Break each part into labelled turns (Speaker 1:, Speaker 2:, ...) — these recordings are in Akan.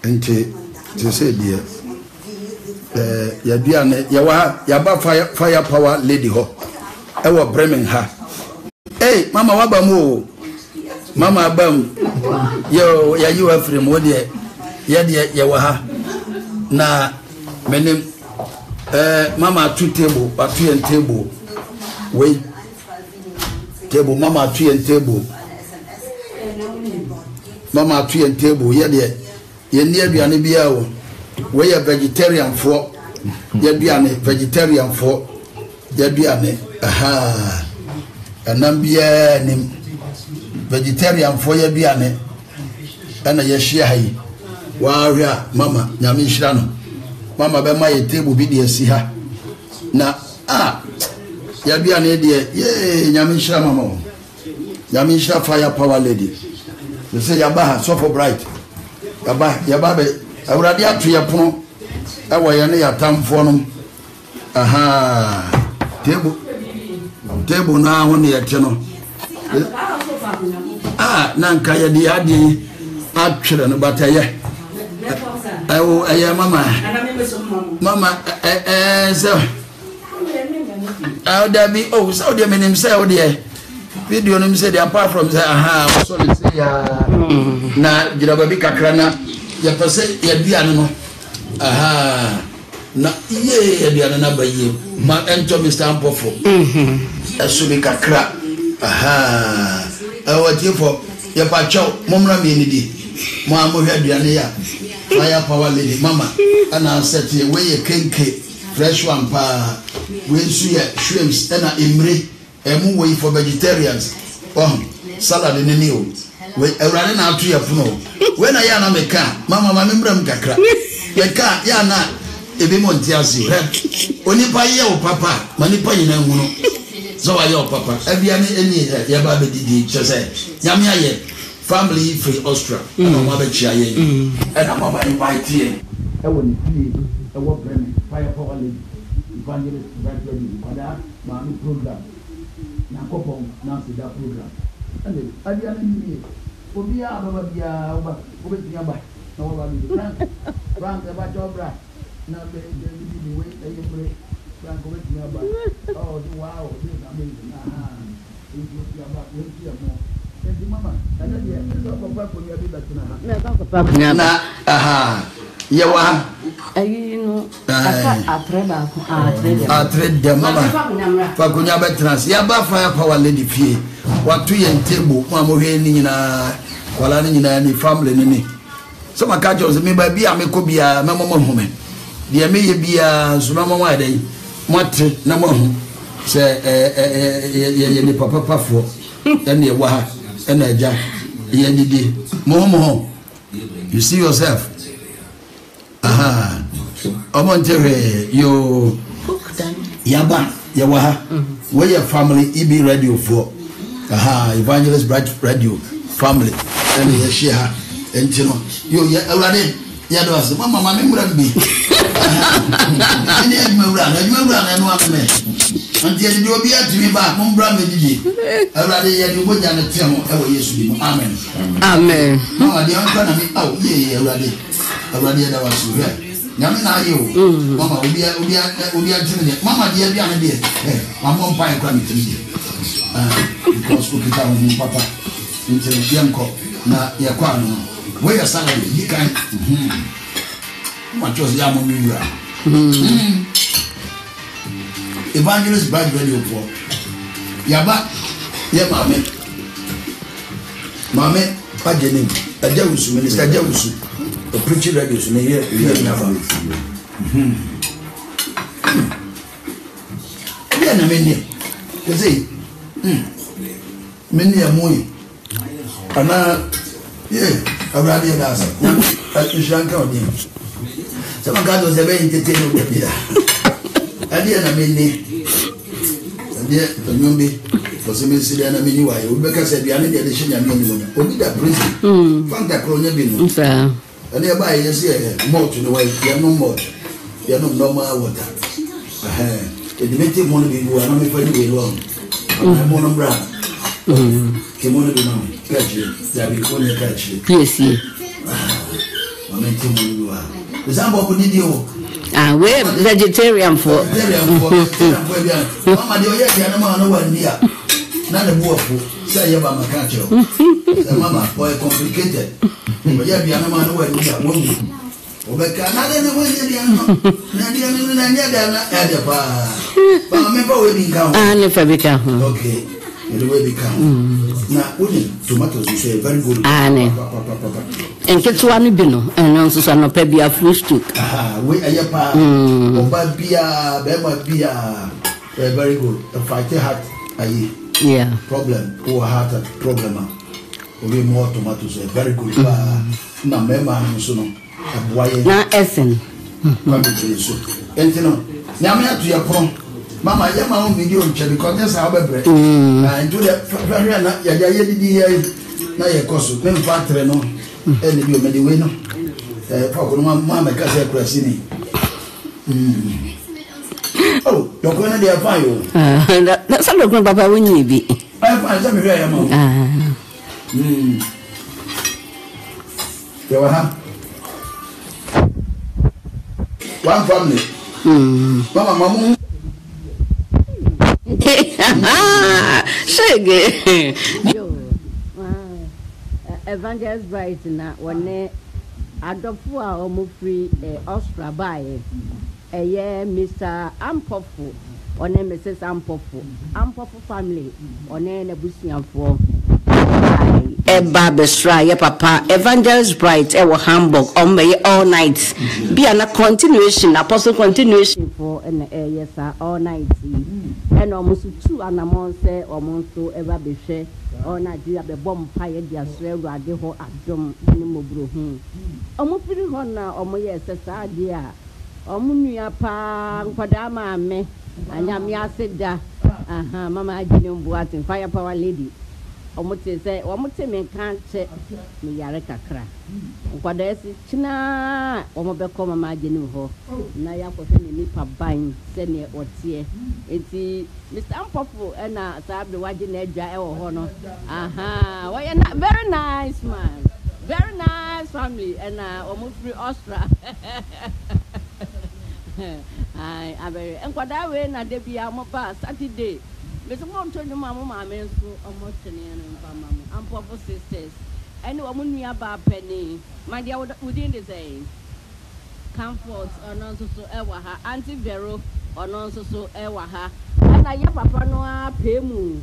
Speaker 1: ente te say dear yaduane yaba fire power lady ho ewo Bremen ha hey mama waba mu mama abam yo ya you afrim wo de ye wa ha na menim mama two table atu en table we table mama atu en table mama atu en table ye ni aduane bia wo we are vegetarian for yaduane vegetarian for yaduane aha anambia nim vegetarian for yaduane ana ye share hayi wa hwa mama nyame hira no mama be ma ye table bi de asi ha na yaduane de ye nyame hira mama nyame hira fire power lady you say yaba so for bright yaba be awurade atu ye pono ewo ye ne yatamfo no aha table na ho ne ye te no nanka ye de ade atwere no bataye ayo mama so dabi so de menim say o de video no say apart from say so le say na jiraba bi kakra na ya pese ya biane no na ye ya biane na baye ma ento Mr. Ampofo eso bi kakra awatifo ya pacho momra me ni di mo amohwa aduane ya fire power lady mama ana set ye we ye kenke fresh one pa we su ye shrimps na emre emu we for vegetarians salad ni ni o we awrane na atu ye puno we na ya na meka mama membram kakra meka ya na ebe monti asi onipa ye o papa manipa nyina hunu so wa ye o papa abiane eni ya ba be didi chose nyame aye family free Austria and I'm about to and I'm about to invite you. I will be a work fire power lady, evangelist, mommy program. Now, couple, now see that program. And I didn't for me, I'm about Frank about your brand. Now, the way they break Frank with me about oh, wow, this is amazing. Na yawa
Speaker 2: ayino atreba
Speaker 1: mama fakunya betrans ya ba fire power lady fie watu ye table mo amohwe ni nyina kwala ni nyina ni family ni so maka jo me ba bia me ko bia me mo home de me ye bia so me mo adai mote na mo hu se ye ni papa fo ene ye wa ene aja ye didi mo you see yourself omontere yo yaba yawa we your family EB radio for evangelist bright radio family ene ye share entino yo ya awade ya do as mama me mura bi ene e mura na no ame anti e di obi atimi ba mo mbra me didi awade ya di boja na te ho e wo Yesu bi mo amen
Speaker 2: amen
Speaker 1: mama di anka na mi ye awade da wasu he nyame na aye o mama obi atimi mama di bia na de mama mpa kwa mi timi because we kita mo papa nti yanko na ya kwa no we ya salary you can what was ya mo mi evangelist bright radio for yaba ye mame pageni ajawusu minister ajawusu the preaching radio so ne here never ya na meni keze meni amoyi ana ye awrade da asa ishanka odi sama gado zebe entertain o bia ade na meni ade nyombe for some city na meni wa o be ka se bia ne de hye nyame ni mo obi da prison fanta kronya bi no ade ba ye se malt no wa ya no malt ya no normal water the meeting mo no bi wo na me fa ni we lo mo no bra ke mo no bi no ka ji ya bi ko ne ka ji
Speaker 2: yes We're vegetarian for.
Speaker 1: Mama, the say about my catcher. Mama, boy, complicated. But yeah, the animal no way. Obeka na de no way the animal. Na the but remember we didn't count. Okay. The way they count. Now, tomatoes is very good.
Speaker 2: And get one bino, and also some of Pebia fruit stook.
Speaker 1: We are pa. Obabia, Bemabia, very good. The fighter hat, yeah. Problem, or heart problem. We more tomatoes, very good. Na mema so no.
Speaker 2: Na essen.
Speaker 1: And you know, now me to your prom. Mama, I have my own video because that's how I break. And do that very not na your cost. Then factory no, and you made the winner. Mamma, because I pressing. Oh, you're going to be a fire.
Speaker 2: That's a look, Papa, when you be.
Speaker 1: I find some very amount. You have one family. Mama,
Speaker 2: Evangelist Bright na one adopfu a omo free Austria buy Mr. Ampofu one Mrs. Ampofu family one na busianfo Barbara ya papa Evangelist Bright Hamburg on me all night be an continuation apostle continuation for yes all night and almost 2 anamon say almost ever be share all Nigeria be bomb fire dia sre ruade ho adom ni mobro hu omo firi ho na omo yes sa dia omo nua pa nkwada ma me anyame aseda mama agine mbuatin fire power lady omote say omote me kan che me yare kakra nkwada esi china omo be ko mama agine ho na ya ko fe ni pa ban se ne otie enti Mr. Ampofu na sabe waje na eja e wo ho no why na very nice man, very nice family and omo free Austria ai abere nkwada we na de bia mo ba Saturday Mr. Montonyo mama me so omo tene no pa mama Ampofu sisters and omo nua ba penny my dear within the say comfort ono so ewa ha Auntie Vero ono so ewa ha na ya papa no a pemu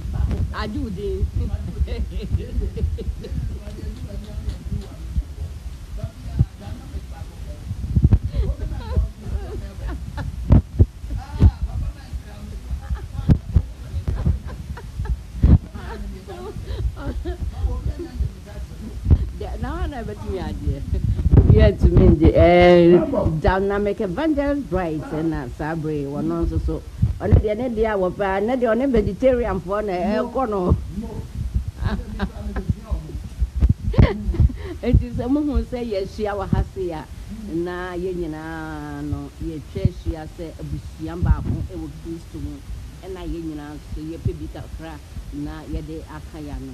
Speaker 2: ajude now na betu idea yeah to me dynamic Evangelist Bright and Sabre one also so on the end dia wo pa na de on vegetarian for na e ko no it is mo hu say yes shia wa hasia na ye nyina no ye twehia say abusia ba ho e wo Kristo mu e na ye nyina so ye pe bi kakra na ye de akaya no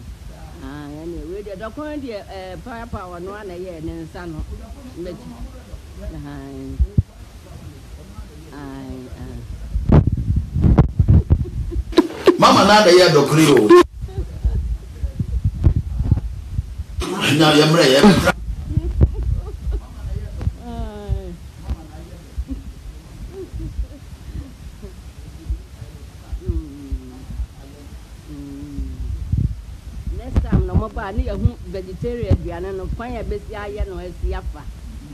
Speaker 2: anyway the document the fire power no na ye ne nsa no meji
Speaker 1: Mama na de ya dokri o na ya mre ya
Speaker 2: ni ya vegetarian biana no fanya besi aye no esi afa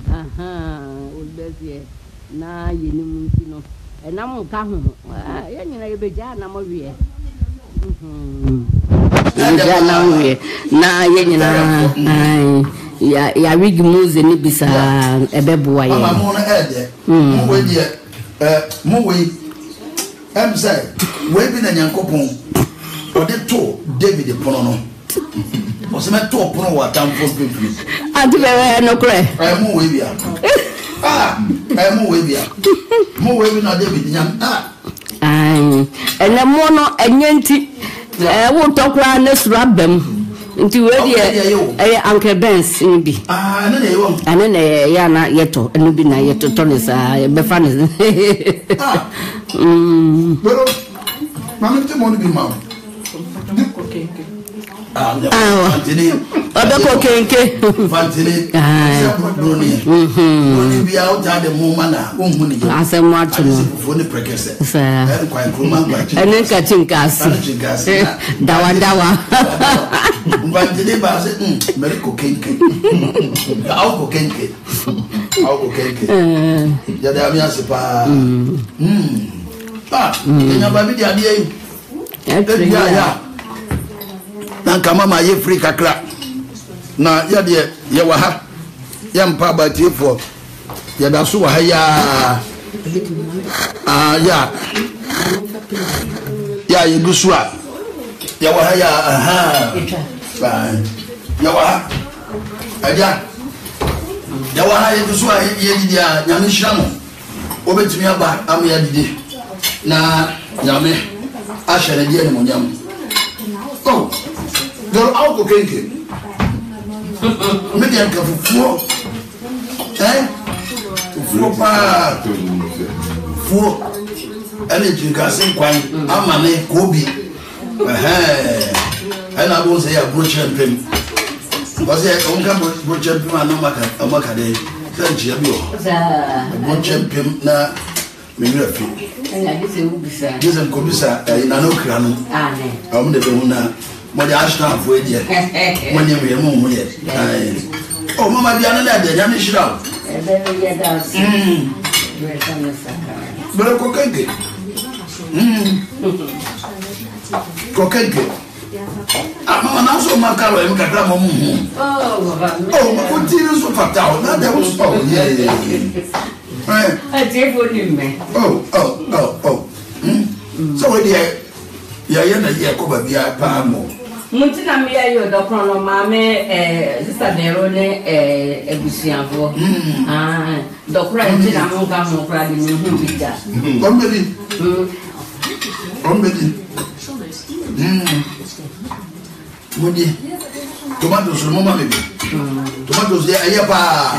Speaker 2: o besi na yeni munti no na mo ka ho ya nyina ye beja na mo wie beja na wie na ye nyina ya wig muze ni bisa ebeboa ye
Speaker 1: mama mo na ede mo we die mo we say we bi na nyankopon o de to David pono no o se me to pono wa tamfo pepli
Speaker 2: anti be no kre
Speaker 1: mo we bia mo we bia mo we bi na David nyam
Speaker 2: ene mo no enyanti wo tokra na surabam Nti we dey Uncle Benz ni bi.
Speaker 1: Na dey wo.
Speaker 2: Ana na ya na yeto, enu bi na yeto to ne sa be fa ne.
Speaker 1: Pero mama te mo ni bi ma. Fantini.
Speaker 2: Obeko kenke.
Speaker 1: Fantini. Broni bi out at the moment na ohun ni.
Speaker 2: Asem atu no.
Speaker 1: Foni prekese.
Speaker 2: Sa.
Speaker 1: Kwa nkruma ngwa.
Speaker 2: Ene ka tinkasi. Dawa.
Speaker 1: Fantini ba se meriko kenke. Au kenke. Ya da mi asepa. Nya ba bi dia de yi. Ya. Nanka mama ye free kakra na ya de ye wa ha ya mpa batiefo ya da so wa ha ya ye gusu a ya wa ha ya wa ha aja ya wa ha ye gusu a ye didi a nyame hyira mo obetumi aba am ya didi na nyame a hyere de ne mo nyam oh Dor algo kenke. Media ka fufuo. Fufuo pa. Fuo. Ele jinka sen kwan amane kobi. Ana bo se ya bro champion. Because on ka bro champion anamaka amaka dey. Sanchi abi o. Bro champion na me rafi.
Speaker 2: Anya dise ubisa.
Speaker 1: Dise kobisa ina no kra no.
Speaker 2: Amen.
Speaker 1: Am de be huna Modi ashna for idea. Money we mo ye. Oh mama dia na de ya me shira.
Speaker 2: Ya dance.
Speaker 1: Bro kokenke. Kokenke. Mama na so makaro em kakra mo mu. Oh ma ko tiri so fatao na de wo so. So we dia ya na ye ko ba bia pa mo.
Speaker 2: Muntina mi ayo do krono mame sister Nero ne ebusianfo do kra ntina mo ga mo kra di mi hu bida
Speaker 1: Ombedi Modi tomatoes mo mama be tomatoes ya pa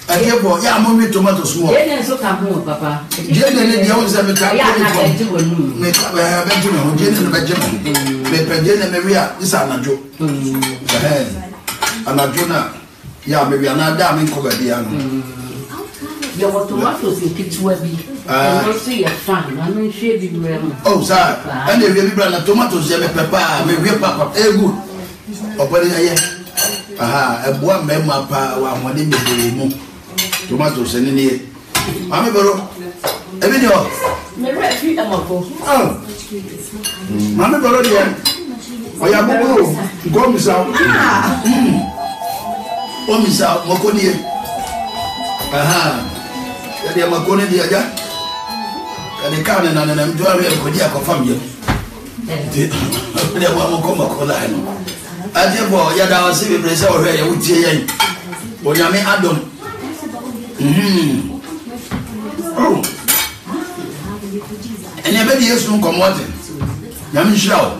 Speaker 1: Akebo ya mo mi tomatoes mo
Speaker 2: ye so ka hu papa
Speaker 1: je ne dia wo se me ka
Speaker 2: ya na be ti wonu
Speaker 1: me ka be ti no je ne be je mo me pe je ne me wi a isa anajo anajo na ya me wi na da me ko ba dia no
Speaker 2: ya wo tomatoes in kitwa bi no see ya fan na no hwe bi brem
Speaker 1: oh sir and e wi bra na tomatoes je me pepa me wi papa egu opere ya ye eboa me ma pa wa hode bebere mu tomatoes ni ne Mami bro. Ebi ni o.
Speaker 2: Me refi amako.
Speaker 1: Oh. Mami bro dia. Oya bubu. Go misa. O misa moko ni. Ya dia mako ni dia ja. Kani kana na mjua wewe ko dia ko family. Dia wa moko la no. Ajebo ya da wasi be presa o hwe ya utie yan. Onyame adom. Oh. Ene be di Yesu nkomote. Nyame hira o.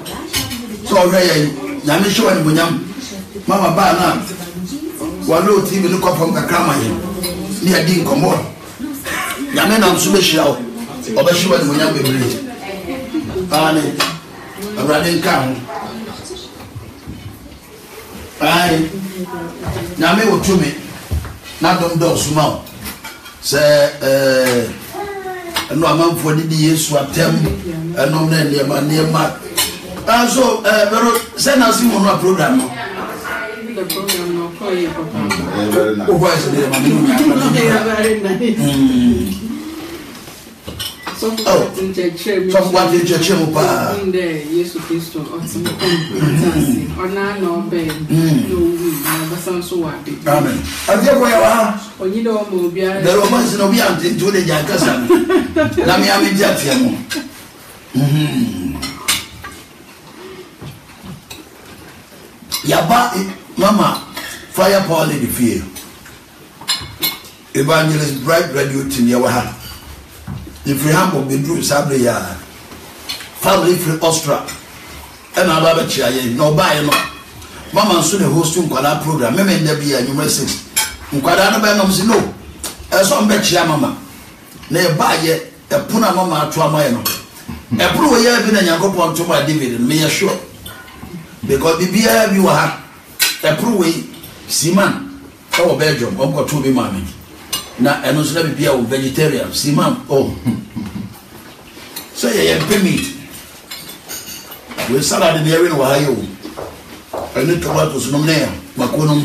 Speaker 1: So hwe yan. Nyame hwe ni bonyam. Mama ba na. Wa lo ti bi ni kopom kakra ma yin. Ni adi nkomo. Nyame na nso be hira o. Oba hwe ni bonyam be bridge. Ani. Awrade nka ho. Ai. Nyame wo tumi. Na dom do suma. Se no amanfo didi Yesu atem eno na niema so pero se na simu no program no
Speaker 3: ko ye papa
Speaker 1: o voice de mama
Speaker 3: so
Speaker 1: what did you check pa
Speaker 3: Yesu Kristo otimo kontansi ona no be no wi na basan so wa de
Speaker 1: amen adia ko ya wa
Speaker 3: onyi do mo bia
Speaker 1: the romance no bi ante to de jankasa na me am dia tie mo yaba mama fire power in the field evangelist bright radio team ya wa ha if we have been through sabre ya family free Austria and aba ba chia ye no buy no mama so the host nkwada program me me nda bia number 6 nkwada no ba no msi no eso mbe chia mama na e ba ye e puna mama ato amaye no e puru we ya bi na Yakobon to ma David me ya sure because bibia bi wa ha e puru we siman o Belgium o ko to bi mama na eno so na bibia o vegetarian siman oh so ye permit we salad de we no wa yo ene tomatoes no mne makono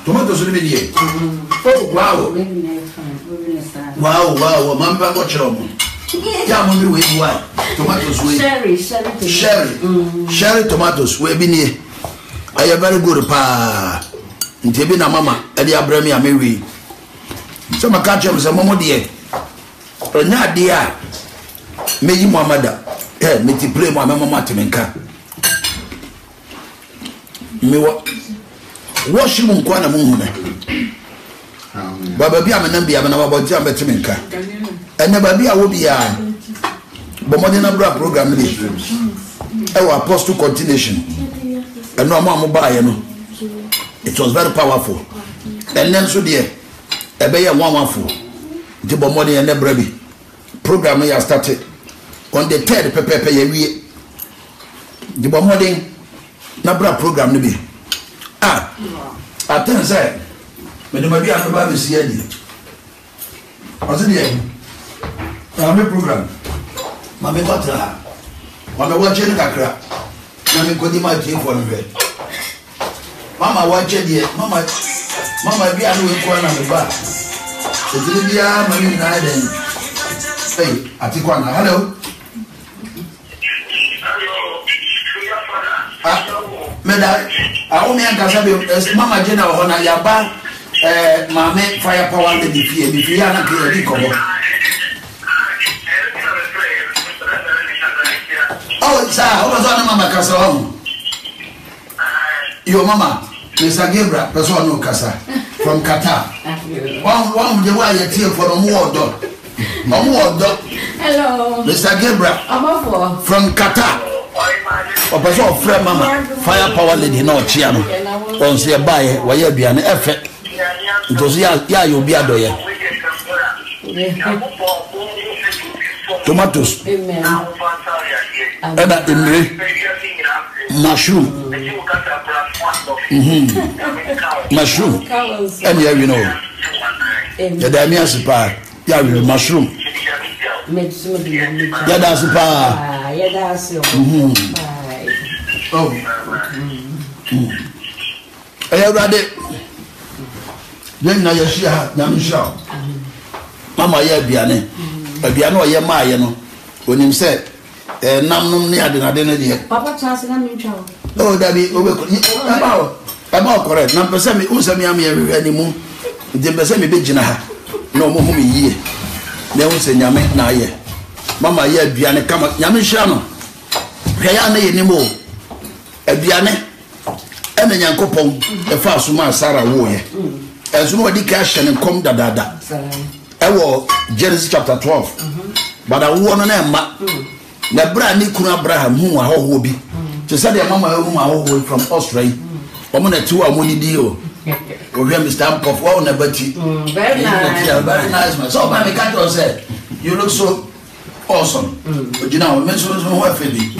Speaker 1: tomatoes no me oh wow mamba go chiro mo ya mo mi we why tomatoes we cherry tomatoes we bi nie are very good pa nti bi na mama e dey abrami amewi so maka chem se momo de onya de a meyi muhammada meti play mo mama temenka mewa worship nkwa na munhu na baba bia menam bia na baba ti ambetemenka ene baba bia wo bia bomode na bra program ni apostle continuation eno am ba ye no it was very powerful and then so there ebe ye wanwafo di bomode ene bra bi program ya started on the 3rd pepepe ye wie di bomode na bra program ni bi aten say me de mabia no ba be sia di ose di me program mame batra mame watch ni kakra na me kodi ma tie for no mama watch di mama bia no we ko na me ba se di bia mame na den hey atikwa na hello meda awo me anka sabe mama je na ho na yaba mame fire power le bifie ana ke ri ko ho oh sa o zo na mama kasa ho yo mama Mr. Gabriel person no kasa from Qatar one the way you tie for mo odo hello Mr. Gabriel from Qatar person of friend mama fire power lady na ochia no on se bae wa ya aduane efe ntoso ya yo bi adoye tomatoes and mushroom mushroom and you know the damias pa ya mushroom ya da super ya da so oh ayawrade na ya shia na msha mama ya aduane o ye maaye no onim se namnum ne ade na de
Speaker 2: papa chance na mi twa
Speaker 1: oh dabi obeko about correct na pese mi usami am ya hwehwe ni mu de pese mi begina ha na omo mi yie na unse nyame na aye mama ya aduane kama nyame hia no hwaya na ye ni mo aduane ene Yakobon e fa asuma Sara wo ye enso no wadi ka hye ne kom dadada ewo Genesis chapter 12 bada wo no na ma na bra ni kunu Abraham hu ahoho bi to say the mama hu ahoho from Australia omo na ti wa mo ni di o we Mr. Ampof wa na bati very nice man so my cat say you look so awesome you know me so ho afedi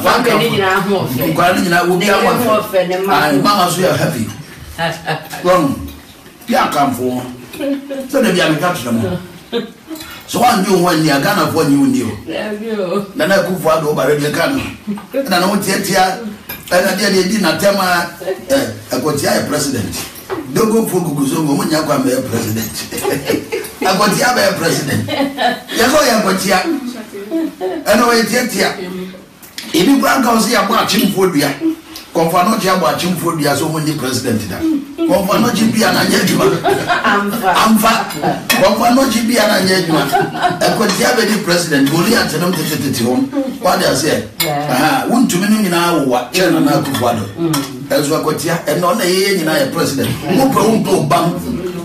Speaker 1: fa ka ni na ho kwa ni na wo bi awo afedi mama so ya happy wrong ya come for so they be am catch them so one you when you Ghana for you knew na na ku for do ba re kan na no tietia na dia di na tema akotia president dogo for guguzo mo nya kwa me president akotia be president ya ko ya akotia ana we tietia ibi branca o si abo achimfo dua konfa no je abo achimfo dua so mo ni president da konfa no je bia na nya djuma amfa konfa no je bia na nya djuma akotia be di president goli atenom tetete hon what they say wuntumi no nyina wo chena na akufado ezo akotia eno na ye nyina ye president mo pro bam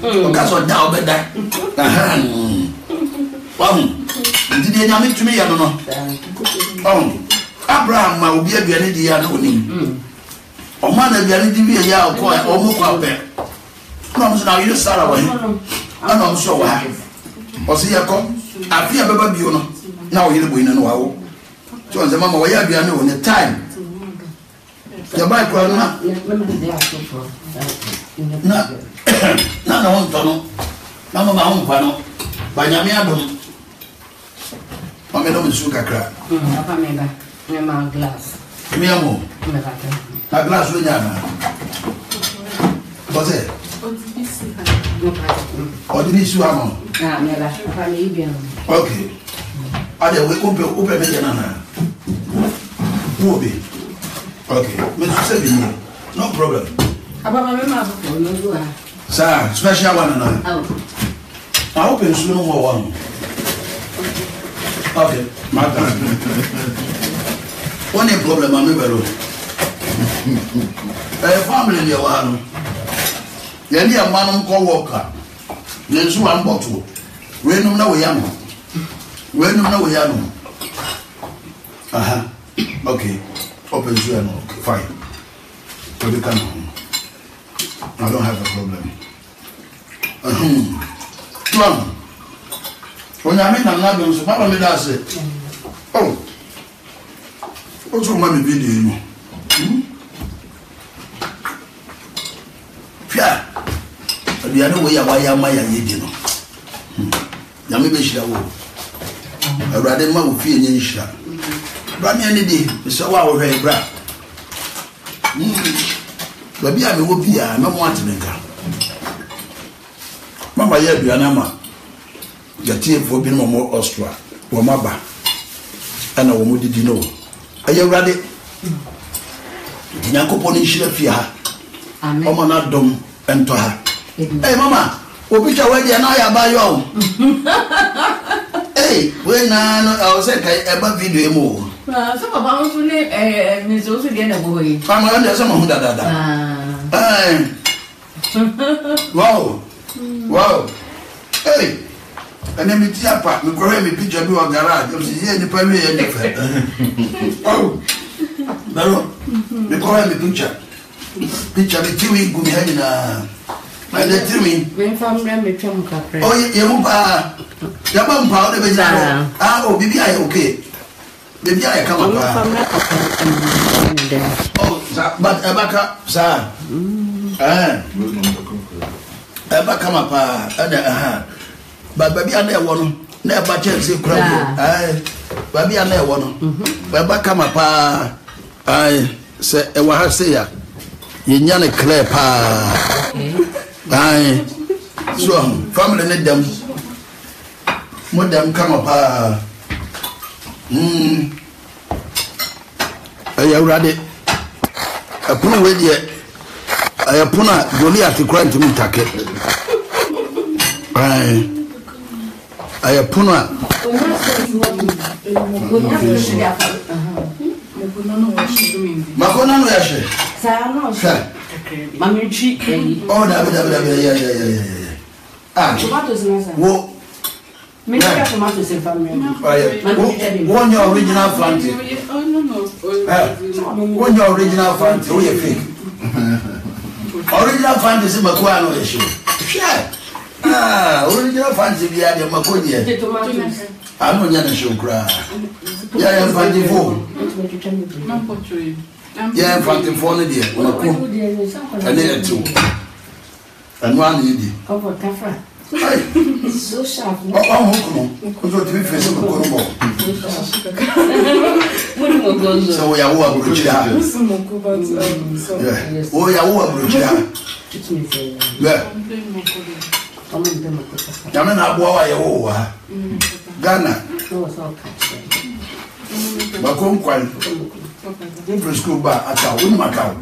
Speaker 1: o kaso da obeda ndidi nyame tumi ya no Abraham ma obi aduane di ya no ni O man na bia ni di wie ya ko o mo kwa pe. No mo na you Sarah wa. Ana mo so wa. O si ya ko afia baba bio no. Na o yire boyina no wa wo. So nze mama wa ya bia no ne time. Ya ba ko na. Na won to no. Na mama hon pa no. Ba nyame adom. Mama do nsu kakra.
Speaker 2: Papa me ba. Me ma glass.
Speaker 1: Me amo.
Speaker 2: Me ba.
Speaker 1: Na glass we nyana. Bose. Odini su amo.
Speaker 2: Ah, me ba. Papa me ibi amo.
Speaker 1: Okay. Ade we open me jana na. Obi. Okay. Me su se bi. No problem.
Speaker 2: Papa me ma ko no do ah.
Speaker 1: Sir, special one na.
Speaker 2: Oh.
Speaker 1: I hope you no more one. Okay, matter. One problem I'm never. Family near one. Yanni a man call worker. Then so one bottle. We know now we are. We know now we are. Aha. Okay. Open to you. Okay, fine. So we can. I don't have a problem. One. When I mean I'm not going to Papa me that say. Oh. What's wrong with the video? Pia. The other way why am I yedi no. Yami be shira wo. Awurade ma wo fie nyi shira. Bra me ani di, so wa wo hwe bra. Ba bia me wo bia, me mo atenka. Mama ya aduana ma. Yatie fo bi no mo Austria. Wo maba. Ana wo mo didi no. Aye Awurade. Nyankopon ni shira fie ha.
Speaker 2: Amen.
Speaker 1: Omo na dom ento ha. Hey mama, obi twa we dia na ya ba yo. Hey, we na no I was say kai eba video emo.
Speaker 2: So papa won so ne me so so dia na bo yi.
Speaker 1: Mama on dey say mo hu da. Ah. Wow. Wow. Hey. And then me tia pa, me go me picture bi o garage. You see here the pa we dey fe. Oh. Baro. Me go me picture. Picture me tiwi gumi ha na. My little me.
Speaker 2: Me fam re me twam kakra.
Speaker 1: Oh, you mpa. Ya ba mpa o de be jara. Ah, oh, bibi aye okay. Bibi aye kama pa.
Speaker 2: Fam re kakra.
Speaker 1: Oh, but abaka sa. Abaka kama pa. Ada aha. But baby ana e wo no. Na e ba chance kura go. Baby ana e wo no. Baba kama pa. Ai, se e wa ha se ya. Yenya ne clear pa. Aye. So family need them. Modern come up. Awurade. Apuna we die. Ayapuna Goliath crime to mutake. Aye. Ayapuna. Makona no yashe.
Speaker 2: Sa no. Mami chi.
Speaker 1: Oh, yeah. Ah,
Speaker 2: Tomatoes na sa.
Speaker 1: wo.
Speaker 2: Me try tomatoes in family.
Speaker 1: One your original Fante.
Speaker 3: Oh no.
Speaker 1: One your original Fante. Oh, you fake. Original Fante is Makwa no issue. Ah, original Fante be at the Makodia.
Speaker 2: Tomatoes.
Speaker 1: I'm not going to show cry. Yeah, I'm Fante phone. Yeah, Fante phone, dear. And then two. And one lady.
Speaker 2: Cover Kafra. So sharp.
Speaker 1: Oh, I'm going to be facing the Corombo. So we are all Brucia. Oh, yeah, all Brucia. Yeah. Yamena Boa, Yawa. Ghana. Macon Quine. In school bar at our Macau.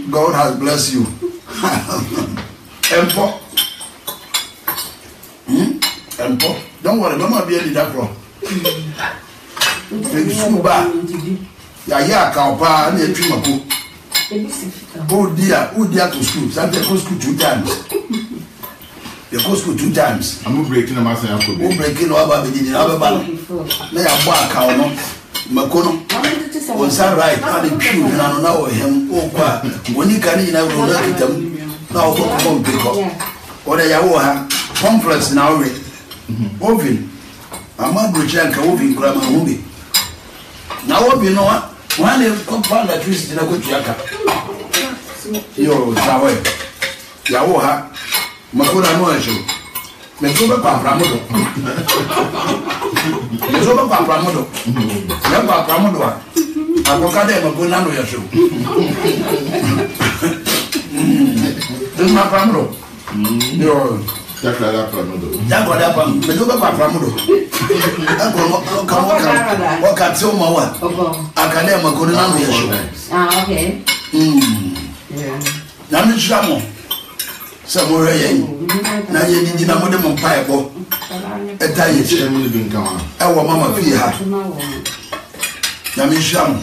Speaker 1: God has blessed you. Empo. Don't worry, Mama be a leader. In school bar. Ya Kaupa and a Trimaco. Oh dear, to school. Something go school 2 times. You go school 2 times.
Speaker 4: I'm breaking a master.
Speaker 1: I'm breaking over the other battle. They are back, makono on sa right na the true na no na o hem o kwa woni ka ni na ro na kitam na o ko mpiko o da ya wo ha complex na o re oven ama brocha nka oven kura ma ho bi na oven no wa ne ko pa electricity na ko tuaka yo sawe ya wo ha makona no acho me so ba pramodo ya ba pramodo akoka de makona no acho ma pramodo yo ya klara pramodo ya goda pa me so ba pramodo o ka tio ma wa akade makona no acho
Speaker 2: okay
Speaker 1: yeah na mi chamo Samora yen na ye di na mo de mo pa ebo eta ye chemu ni bin kama e wo mama fi ha na mi sham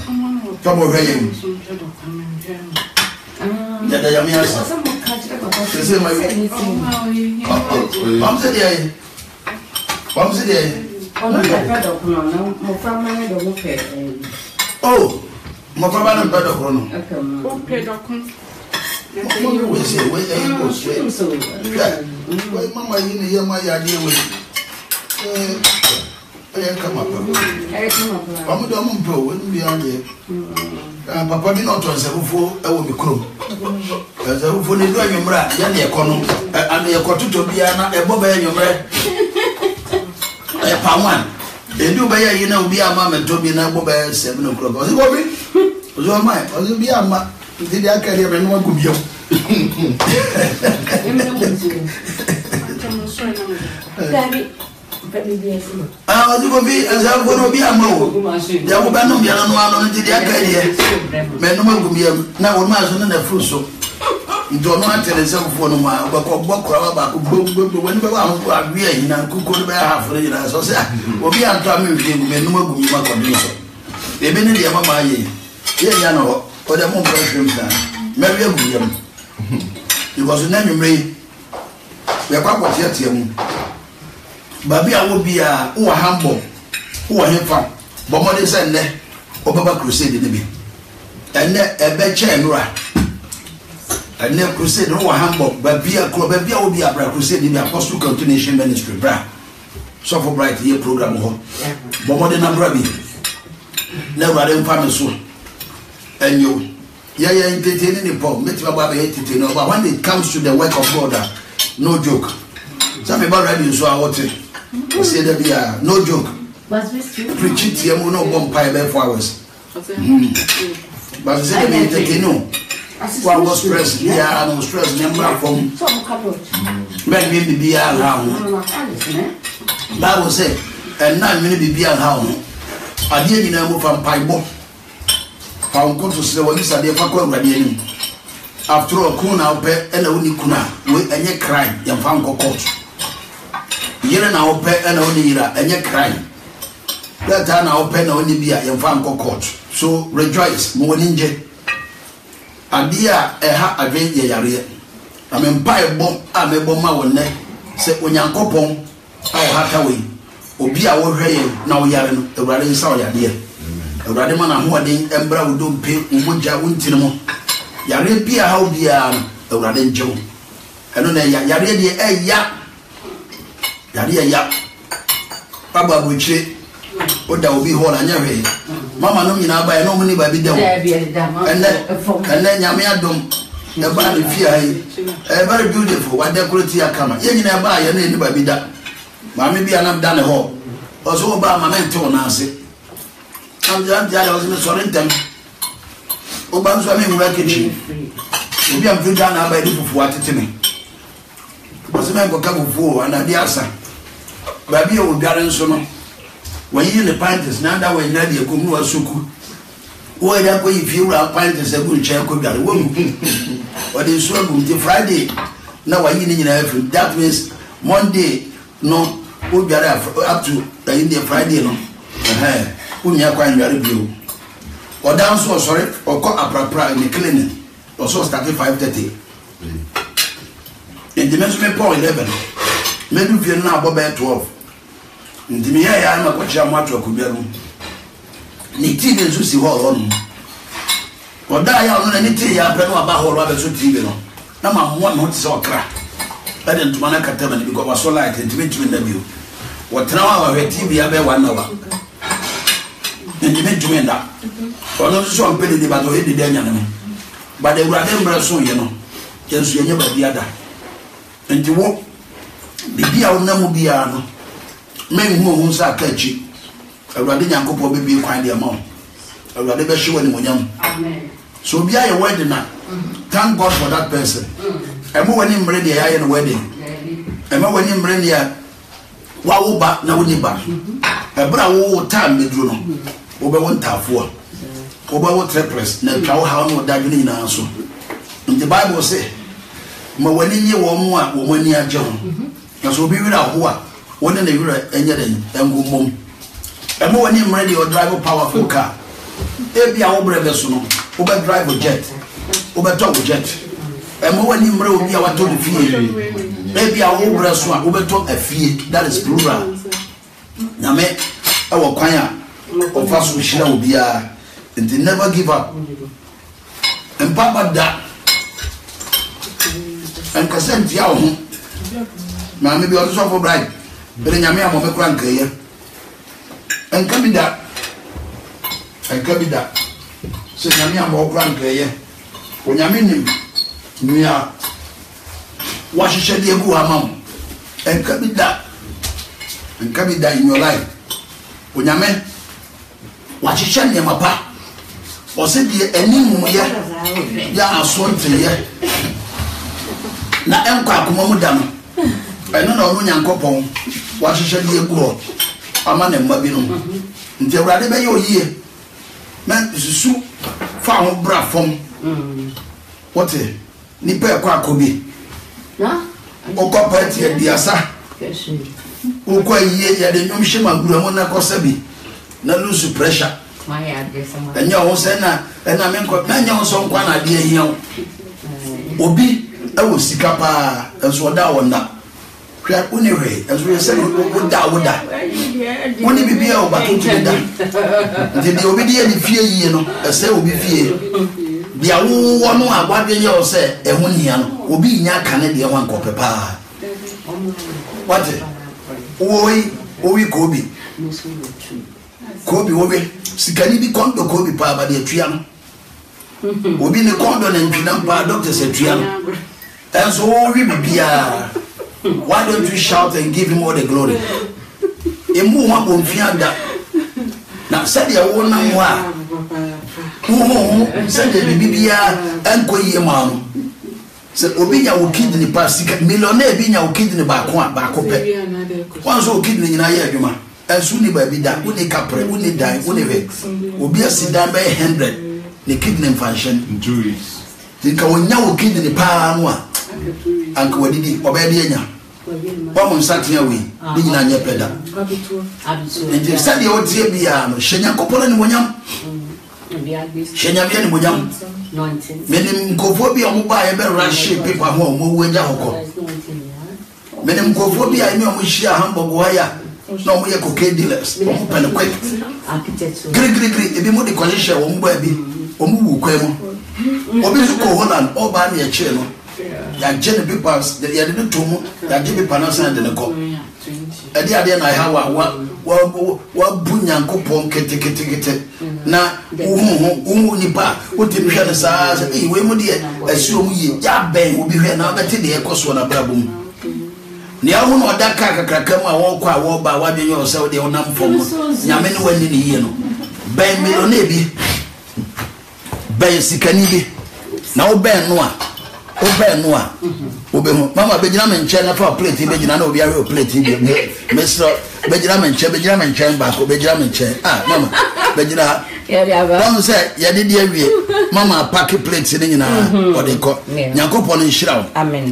Speaker 1: Samora yen ya da ya mi asa se mai bam se dia
Speaker 2: ono da pedo kuno na mo fama ne do mo pe
Speaker 1: oh mo fama na pedo kuno
Speaker 3: o pedo kuno
Speaker 1: we say we go straight we mama yini ya ma ya die we come up I'm do mo bro we bi ande papa bi no to nsefofo e wo mikro nsefofo ni do anwumra ya na ekono ana ekototo bia na ebo ba anwumra e pa wan edu ba ya yi na obi ama mento bi na ebo ba 7 o'clock o go bi o zo mai o zo bi ama did I carry a no good yo? Ah, you go be as I'm going to be a mo. Yamubano, Yano, did I carry a Menoma now one man on the fruit so. You don't want to tell yourself for no while, but whenever I'm here, and could be half for you. So say, will be a time with you, Menoma Gumima. They've been in the Mama ye. Yeah, no. Or the more shrimp Mary William. It was a name me. We are quite yet him. Baby, I would be a humble, who are him from. But what is a net or Baba Crusade in the me. And net a bed chair and right. And net crusade, who are humble, but be a club, baby, I will be a crusade in the Apostle Continuation Ministry. Bra. So for bright year program. But what the number be? Never I didn't find soon. And you, entertaining the poor, make my entertaining. But when it comes to the work of God, no joke. Some people ready so I want to say that they are no joke. Preach it here, no bomb pie by 4 hours. But say they entertain. What was stress? Yeah, no stress. Number from when we be around. Bible say, and 9 minutes be around. I didn't know from pie bomb. Found go to say what is a dear Paco Radian. After all, Kuna pet and only Kuna, with any crime, young found court. Yelling our pet and only and your crime. That time our pen only be a young found court. So rejoice, more ninja. A dear a ha a vein yaria. I mean, pie bomb, I'm a bomber one neck. Say when young copon, I'll have away. Or be our hay now yarn, the riding saw ya dear. Radman and Hoarding and Brow don't pay Muja Wintinamo. Yare Pia how dear a Radin Joe. And on a Yare a yap. Yare yap. Papa will say, what there will be whole and your Mamma no me now by no money by the devil. And then Yamia don't. The body fear a very beautiful, what decorative are coming. You never buy your name by that. Mammy be an done a hole. Also about my mentor Nancy. I'm just sorry them. Obama swimming wreckage. Maybe I'm free down by the what to me. Was a man for come for and I answer. Baby will garden summer. When you in the pinters, now that way, Nadia Kumu Suku. Why that way if you are pinters a good chair could get a woman. But it's so good Friday. Now I in every that means Monday, no, we'll get up to the India Friday. No. Unya kwa nyare bio or down so sorry or call a in the clinic or so started 5:30 in the measurement point 11 maybe if you're now about 12 in the media I'm a coach I'm what to kubiaru ni TV nso si hɔ ɔno oda ya ɔno na ni TV ya pɛ no aba hɔ ɔba so TV no na ma mo no te sɛ ɔkra ɛde ntoma na katama ni bi ko so light ntimi na bio wɔtena wa hwɛ TV ya bɛ 1 hour ntimi ntumi nda ɔno nso so mpɛ de ba to edi de anya no ba de wura de mbra so ye no yensu yenye ba bia da nti wo bibia wo namu bia no men hu sa kachi awurade nyankopɔ be bi kwan de ma wo awurade be hye wani monyam amen so bia ye wedding na thank God for that person emo wani mre de ya ye no wedding emo wani mre de ya wa wo ba na woni ba ebra wo time meduro no wo be won tafo wo ba wo triplets na twa wo ha no da gni na so the Bible say ma wani nye wo mu a wo mani agye ho na so bi wira ho a woni na wira enye den engumom e mo wani mre de o drive powerful car e bia wo brebe so no wo be drive jet wo be talk jet e mo wani mre obi a wato de fie e bia wo bre so a wo be talk afie that is plural na me e wo kwan a o fa so hira obi a and never give up and papa da and kasem tia ho na me bi o so for bride be nyame a mo me kura nkaye and kabida se nyame a mo kura nkaye o nyame nim nua wa hihye de egu ama and kabida in your life o nyame wa hihye ne mapa o se die animu ya asonte ye na enkwa akoma mu da no eno na onu nyankopon wa hihye de egu ama na mma bi no nti awurade be ye oyie na susu fa ho bra fom wote ni pe kwa akobi na o ko party e diasa o ko yie ya de nyom hye magura mo na kosabi na lose pressure my address and you say na me nko na nya so nkwa na de ahia obi e wo sika pa enso da wona hwa uni hwe enso ye say wo da woni bibia o ba to da de obi de ni fie yie no e say obi fie bia wo no agwade ye o say e ho nia no obi nya ka ne de ho ankope pa what owi kobi obi sikani bi kondo kobi pa ba de atua no obi ne kondo na ntwina pa doctor say atua no and so we bibia why don't you shout and give him all the glory emu wa bonfia da na said ya wona mo a said the bibia enko yie ma no se obi nya wo kidney pa sika millionaire bi nya wo kidney ba ko pe wan so kidney nyina ye adwuma enso ni ba bi da uni kapre uni dai uni ve obi asida ba 100 ne kidney function injuries tinka wonya wo kidney pa no a anka wadidi obedi anya wa mo nsatia we ni nyina nya peda nje sadi o tie bia no hyenya kopolo ni monyam hyenya bia ni monyam menim nkofo bia mo ba ye be rush paper ho mo wenya hokọ menim nkofo bia ni mo hia hamburg wa ya no mo ye cocaine dealers mo pen quick gri ebi mo de collection wo mo ba bi o mo wu kwa mo obi su ko Holland o ba na ye che no ya gene papers de ya de to mo ya gene papers na de ne ko ade ade na ha wa bunyankopon kete na uhu nipa o te hwe na sa we mo de asuo mu ye ya ben obi hwe na bete de ekoso na brabom ni ahu no da kakaka mu a wo kwa wo ba wa benye o se o de onam fom nyame ne wani ne yie no ben millionaire bi ben sikani bi na o ben no a obe ho mama bejina me nche na fa plate bejina na obi awe plate bi mesro bejina me nche ba ko bejina me nche mama bejina ya say ya de awie mama pack plate ni nyina o de ko nyankopon nhira wo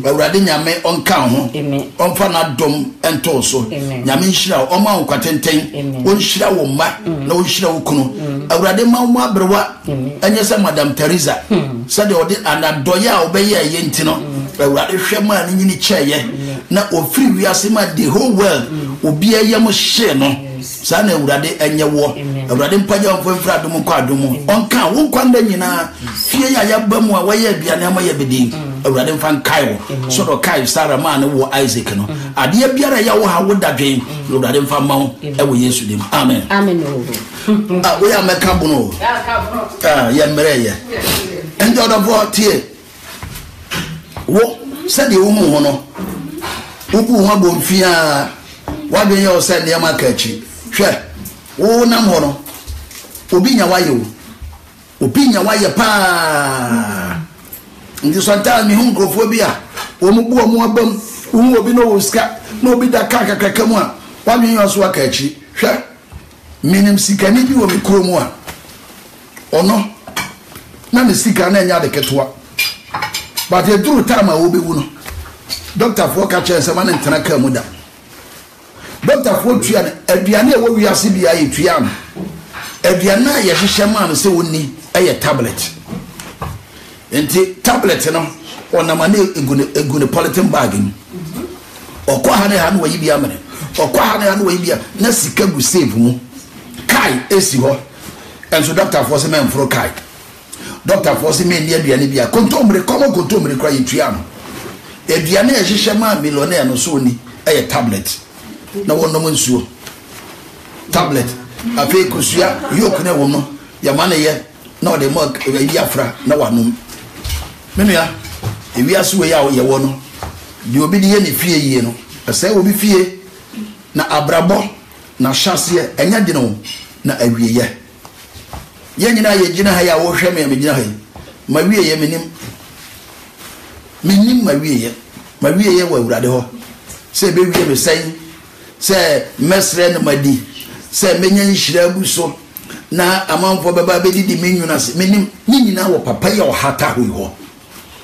Speaker 1: awurade nyame onka ho onfa na dom ento so nyame nhira wo oma wo kwatenten o nhira wo ma na o nhira wo kunu awurade ma wo abrewa enye se madam Teresa said o de anadoya obeye ye ntino awurade hwe ma ni nyini cheye na ofiri wiase ma the whole world obi ayam hye no sana ewurade enye wo ewurade mpaja mfo mfra dum kwa dum onka wo kwanda nyina fie ya yabamu a waye aduane ama ya bedin ewurade mfa nkai wo so do kai Sarah ma ne wo Isaac no ade biara ya wo ha wo dadwen ewurade mfa ma wo ewo Yesu dim amen we ya meka bono ya mere ye endo do vo tie wo se de wo mu ho no ubu ho bo fia wadwen ye o se ne ma kachi hwe wo nam ho no obi nya waye pa ndi sonta mi hu nkrofo bi a wo mu bu omo abam wo obi no wo ska no obi da kakaka mu a wadwen ye o so akachi hwe minim sikani bi wo mi kromu a ono na me sika na nya de ketwa but e duru time a wo be wu no doctor for ka che se ma ne ntena ka mu da doctor for tua ne aduane e wo wiase bia ye tua no aduane a ye hwehwe ma no se wonni eye tablet enti tablet no ona ma ne egune polythene bag ni okwa ha ne ha no wayi bia mene okwa ha ne ha no wayi bia na sika gu save mu kai esi ho enso doctor for se men fro kai doctor for se men ne aduane bia kontomre kwa ye tua no aduane e hwehwe ma millionaire no so ni eye tablet na wonom nsuo tablet afi kusua yok na wono ya mane ye na ode mo ebi afra na wanom menua ewi aso ya ye wono di obi di ye ne fie yie no ese obi fie na abrabo na hyase enya de no na awieye ye nyina ye gina ha ya wo hwe me gina ha ma wieye menim ma wieye wa urade ho se be wiye me sen se mesre no madi se menya nhira bu so na amanfo baba be didi menwuna se menim nyina wo papa ya o hata ho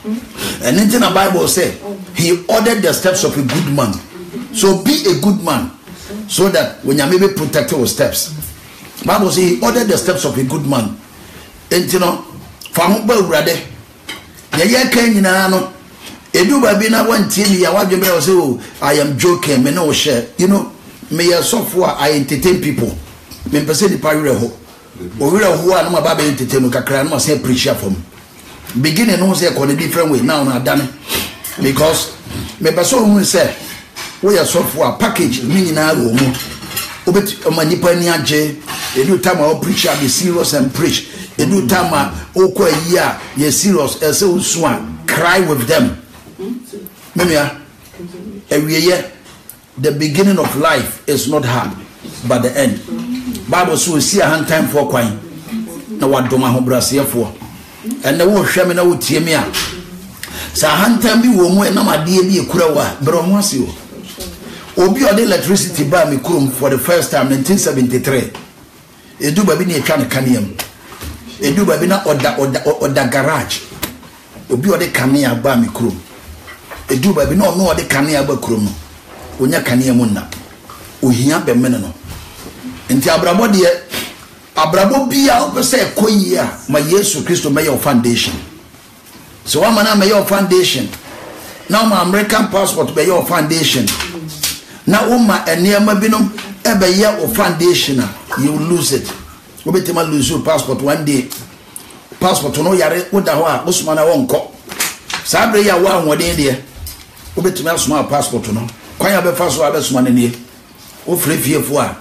Speaker 1: and in the Bible say he ordered the steps of a good man. So be a good man so that when you may be protected your steps. Bible say he ordered the steps of a good man. And you know from brother ya kan nyina no edu ba bi na wantie ni ya wadwe bere say oh I am joking me no share you know me ya software I entertain people me person di pare ho o wira ho a no ma ba be entertain no kakra no say preach for me beginning no say a different way now na done because me person who say we ya software package me nyina ro mu obeti manipa ni age edu time I preach be serious and preach edu time okwa yi a ye serious ese usu a cry with them memia ewieye the beginning of life is not hard but the end Bible so see a hand time for kwan na wadoma ho brasefo ene wo hweme na wo tie me a sa hand time bi wo mu na made bi ekura wa bro ho ase o obi o de electricity ba me kurum for the first time 1973 edu ba bi na etwa ne kaneam edu ba bi na oda garage obi o de kanea ba me kurum edu ba bi na o de kanea ba kurum no onya kanea mu na ohia be mene no enti abrabo de abrabo bia o pese ekoyi a ma Yesu Kristo me your foundation so wa mana me your foundation now my American passport be your foundation na o ma enema binom e be your foundation you lose it we betima lose your passport one day passport no yare oda ho a osuma na wonko sabre ya wa hoden de we betima asuma passport no kwan ya be fa so abesuma ne ne o frefie fo a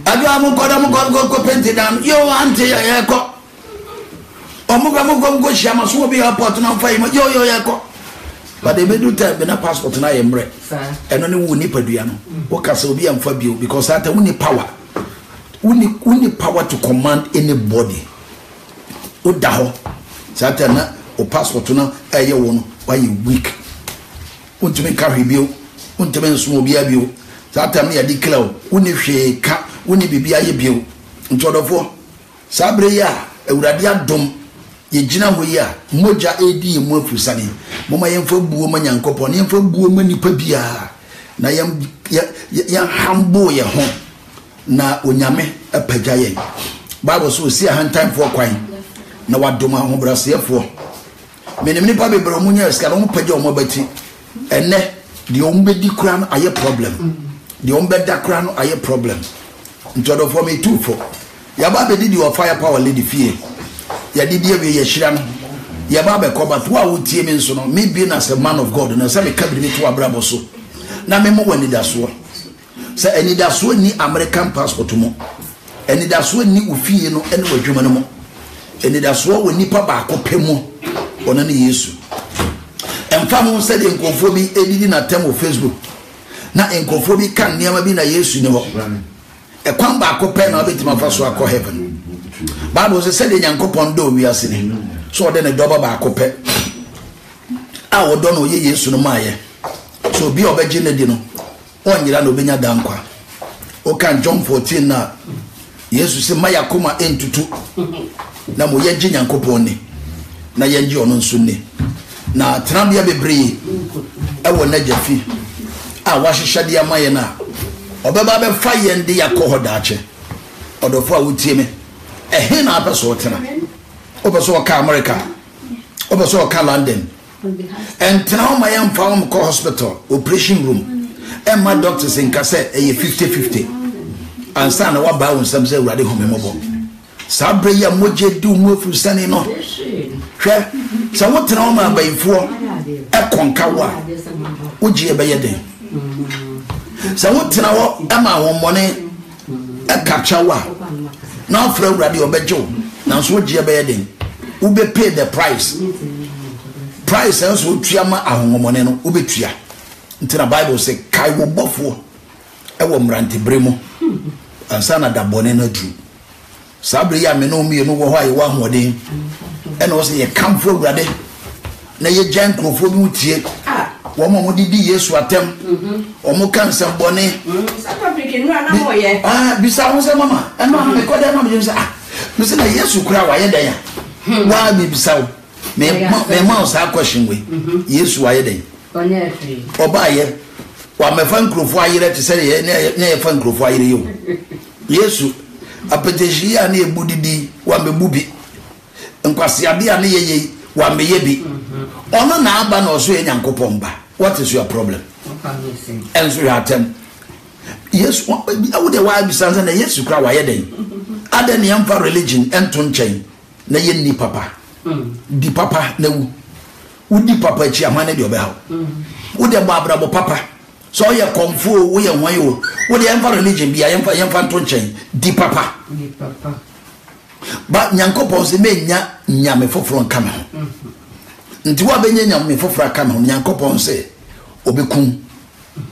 Speaker 1: adu amukoda penti dam yo ante ya ko omugo shama so bi airport na fa yo ya ko but they do tell na passport na yemre eno ne wu ni padua no wo kasa obi amfa bio because that we need power we need power to command anybody o da ho sata na o passport na eye wo no why you weak untumi ka hwebio untumi nso obi abio sata me ya declare woni hwe ka woni bibia ye bio ntodofo sabre ya ewurade adom ye gina ho ya moja edi mu afusani moma yemfa buo ma nyankopon yemfa buo ma nipa bia na ya hambo ye ho na onyame apagya ye Bible so see a hand time for kwan na wadoma ho brasefo menim nipa bebro munya ska no pagya o mabati enne de ombedi kura no aye problem de ombeda kura no aye problem Into the for me too for. Yababe did your firepower lady fear. Yadidia be yeshiran. Yababe cover 2 hours teaming so me being as a man of God and as I come to Abraboso. Na memo when it does so. Say any that's when ni American passport to mo. And that's when ni ufi no anywhere German. And that's what we nipa back up pemo on any yesu. And family said in conformity editing a term of Facebook. Now in conformity can never be a yesu no. A come back up pen of it my first work of heaven. Bible said in Yankopon do we are sinning. So then a double back up. I don't know ye yesu no maya. So be obedient dino. On your no dankwa. O can John 14 now. Yesu se maya koma entutu. Na mo yenji Nyankopon ni. Na yenji ono nso ni. Na trambia bebre e wo na jafi. A wahihye de amaye na. Obeba be fa yende yakọ daache. Odofo a wotie me. Ehe na apeso otena. Obeso ka America. Obeso ka London. And now my young found call hospital operation room. And my doctors in Kase a 50-50. And son what bow some say ready home mobile. Sabre ya moje do move through sunny no. So what now my by 4 a conkawa. Uji a bayade. So what now am I one money a capture now for radio bejo. Now so Jia bayade. Ube pay the price. Price also triama ahomone no obetua nti na Bible say kai wo bofo e wo mrante bremo ansa na dabone na dru sabre ya me no mie no wo ho aye wa hoden e no say ye come for grade na ye jan krofo bi utie wo mo didi Yesu atem o mo kan sem bone South Africa no na mo ye bisa ho se mama e no me ko da na me say me say na Yesu kura wa ye dan ya wa me bisa wo me mouse a question we Yesu wa ye den oba ye wa me fan krofo ayire te say ye na ye fan krofo ayire yo Yesu apeteji ya na ebudidi wa me bubi nkwase ade ya na ye wa me ye bi ono na aba na oso ye Nyankopon ba. What is your problem? Answer your attempt. Yesu I would why be sansa na Yesu kra wa ye den ade ne yamfa religion ento nchen na ye ni papa di papa na wu di papa chi amane de obe ha wo de babrabo papa so ye konfo wo ye hwan yo wo de yamfa religion bia yamfa nto nchen di papa ba Nyankopon se menya nyame foforo nkama nti wa benya nyame foforo akama Nyankopon se obekun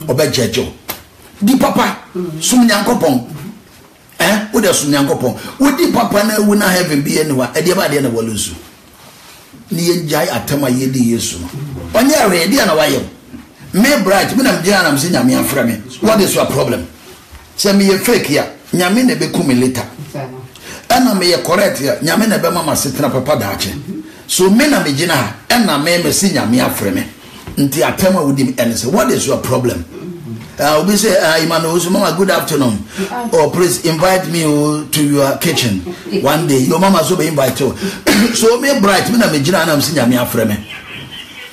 Speaker 1: obejejo di papa sum Nyankopon wo de sum Nyankopon wo di papa na wu na heaven bi anywhere e de ba de na walusu ni yenjai atama yedi Yesu onye ready na wayo me bright me na mjia na msi nyame afra me. What is your problem? Say me ye fake ya nyame na be kum later ana me ye correct ya nyame na be mama setena papa daache so me na me gina ha ana me si nyame afra me nti atama wudi and say what is your problem? We say Imano mama good afternoon or please invite me to your kitchen one day your mama so be invite you so me bright me na me gina na msi nyame afra me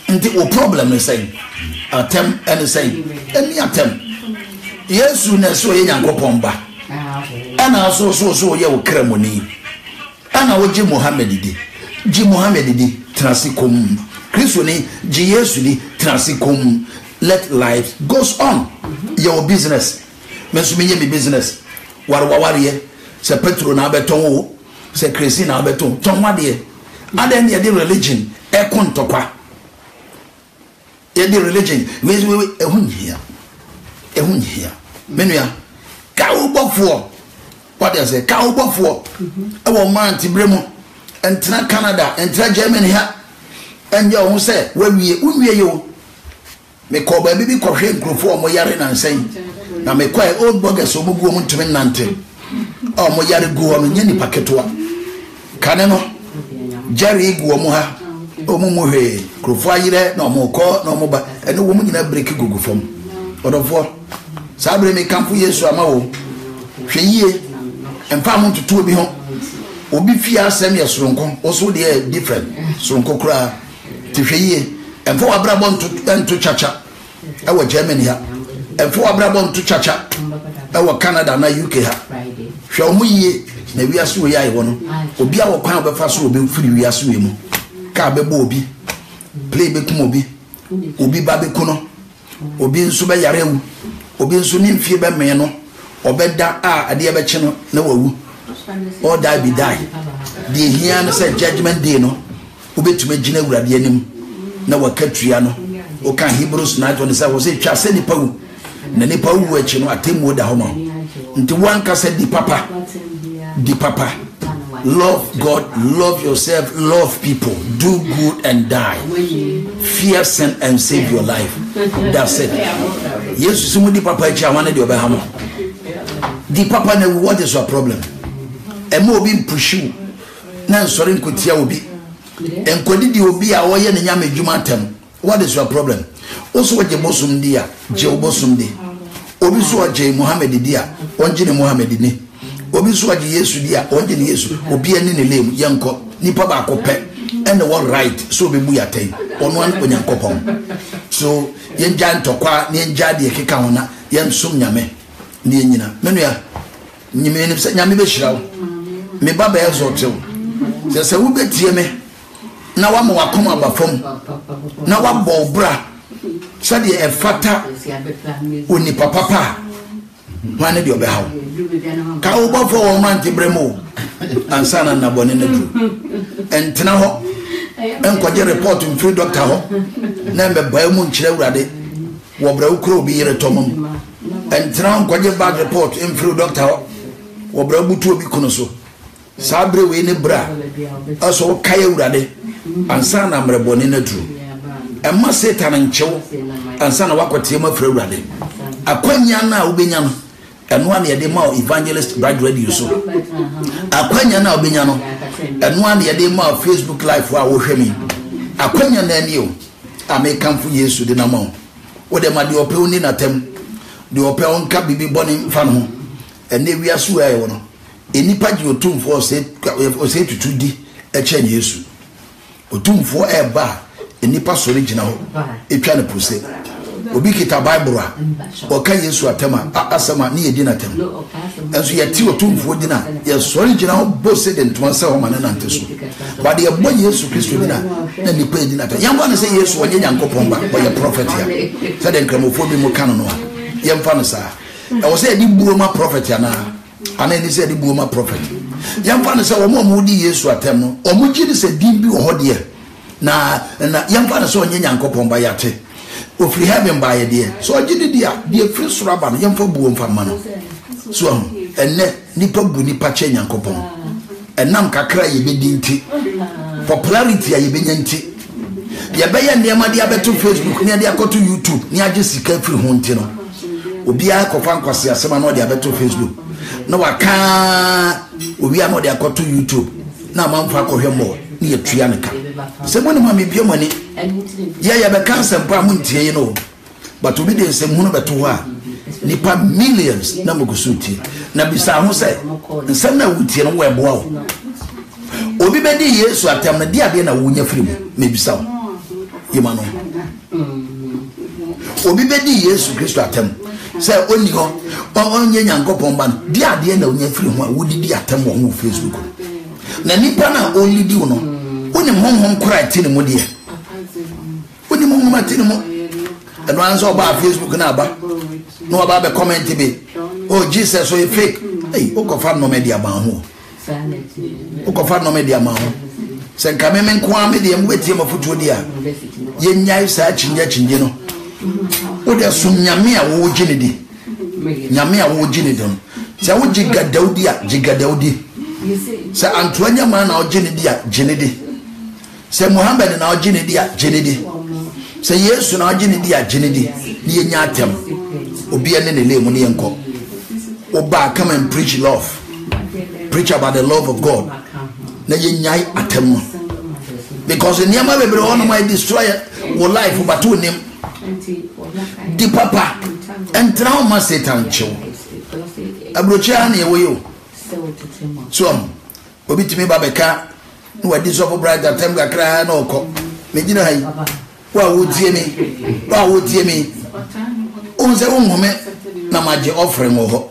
Speaker 1: nti o problem is saying attempt and say any attempt Yesu na so ye Nyankopon ba ana so ye wo kramoni ana wo ji Muhammad di transikom Kristo ni ji Yesu ni transikom. Let life goes on. Your business. Mensuminye mi business. Warye. Se Petro na beton wo. Se Kresi na beton. Tonwa de. Aden ye de religion. E kontokwa. Ye de religion. We ehunhia. Menua. Ka ubofo. What they say? Ka ubofo. E wo man ti bremu. Entra Canada, entra Germany ha. Enje wo se unwie yo. Me ko ba bibi ko hwe nkrofo mo yare na nsan na me kwa old burgers o mugu o ntumi nante o mo yare gu o nya ni paketoa kane no jare gu o mo ha o mu hwe krofo ayire na o mo ko na o mo ba ene wo mu nyina break gugu fom odofo sabre me kampu Yesu ama wo hwe yie emfa mo tutu obi ho obi fia asem ye soronko o so de different soronko kura ti hwe yie emfa wabrabo nto chacha ewo Germany ha emfa wabrabo nto chacha ewo Canada na UK ha hwe omo yie na wiase wo yae wo no obi a wo kwan obefa so obi firi wiase we mu ka bebo obi play be kum obi ba be kuno obi nso be yare wu obi nso ni mfie be me no obeda a ade e be che no na wawu or die be die the here no say judgment day no obetume gina awurade anim na wakatua no o kan Hebrews 9:27 wo say twa se nipa wu na nipa wu achi no atemu da homa nti wan ka say di papa love God, love yourself, love people, do good and die, fear sin and save your life. That's it. Yes, some di papa achi awane de obehama di papa na what is your problem? Emo obi push you na nsori nkotia obi enkodi di obi a woye ne nyame dwuma tem. What is your problem? Also waje bosum dia je obosum di obi so waje Muhammad dia onje ne Muhammad ni obi so waje Yesu dia onje ne Yesu obi ani ne lem yenko nipa ba akopɛ and one right so be bu yaten ono an onyankopɔn so yenja ntokwa ne yenja de keka hona yensum nyame ne nyina menua nyime ne nyame be hirawo me baba ezotew se wo betie me na wa mo wakoma bafom na wa bobra sade e fata oni papa wane de obehaw ka wo bofo wo mante bremo ansana na bone na du entena ho enkoje report mfiri doctor ho na mbe ba mu nkire awurade wo bra ukro obi yere tomom entena enkoje bad report mfiri doctor ho wo bra butu obi kuno so sabre we ne bra aso kaya awurade ansana mrebone na du emma Satan nchew ansana wakote ma fra awurade akwanya na obenya no eno an yede ma evangelist bride radio so akwanya na obenya no eno an yede ma Facebook live wa wo hwemi akwanya na ani o amekamfo Yesu de na ma wo de ma de ope oni na tem de ope onka bibi boni mfa no ene wiaso aye wo no enipa ji otumfo ose tutudi eche Yesu otumfo eba enipa sori gina ho etwa ne pose obi kita Bible a oka Yesu atema asema ne yedi na tem enso yeti otumfo dina ye sori gina ho bose de ntoma se ho mane na nteso ba de ebo Yesu Kristo dina na nipa dina ta yamba ne se Yesu onye nyankopon ba o ye prophet ya se de nkramofo bi mu kanu no yemfa no sa e wo se di buo ma prophet ya na ana ni se di buo ma prophet yemfa no se wo mo di Yesu atem no o mo gidi se dimbi wo ho de na yemfa no se onye nyankopon ba ya te ofri heaven by a dear so gidi dia free suraba no yemfa buo mfa ma no so enne nipa bu nipa che nyankopon enam kakra ye be dinti popularity ye be nyanti ye be ye ndema dia beto Facebook ne dia akoto YouTube ne age sika free ho nti no obi akofa nkwase asema no dia beto Facebook na waka obi no dia akoto YouTube na manfa akohwe mo ne ye tua ne ka se mo ne ma me bia mo ni ye be cancer pa mo ntie ye no but obi de nsem hu no beto ho a nipa millions na mo gusuti na bisa ho se nsem na wutie no wo eboa wo obi be di Yesu atam na dia be na wunya firi mu me bisa wo yema no obi be di Yesu Kristo atam se oni ho onye nyankopon ba dia de na wunya firi ho a wodi di atam wo ho Facebook na nipa na only di wo no oni honhom kura tini mu de oni honhom tini mu eno anso ba Facebook na aba no aba be comment be oh Jesus so you fake hey o ko fa no media ba ho o ko fa no media ma ho se nka me nko a me de mu betie mafutuo dia ye nyai sa chinje no o de sum nyame a wo gine di nyame a wo gine don se wo jiga Daudi se Antoine ma na o gine di se Muhammad na o gine di se Yesu na o gine di ni ye nyatem obi ene ne lemu ne enko oba come and preach love, preach about the love of God na ye nyai atem because in yama bebre ono my destroy your life but to nim di papa entra o ma Satan chew abrocha na ye wo so obi timi babeka no wadi so for bride atem gakra na okọ me gina hai wa wo tie mi o se wo home na maje offering wo ho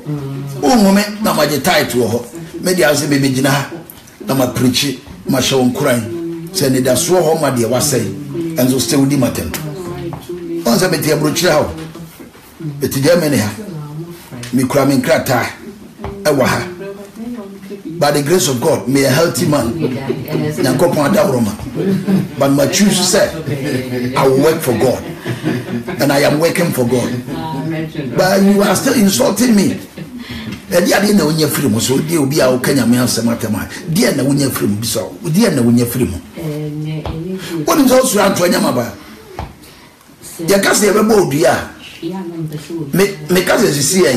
Speaker 1: o wohome na ma je title ho me dia se be gina ha na ma preach ma show nkuran se ne da so ho ma de wasai enzo still di matem on se betia brochira ho betia me ne ha mi kura me nkrata ewa ha. By the grace of God, may a healthy man. But my choose to say, I will work for God. And I am working for God. But you are still insulting me. And the idea when you're free, so dear be our Kenya man, Samatama. Dear, when you're free, so dear, when you're free. What is also Antoine Yamaba? Your cousin ever bought dear. Me cousin is here.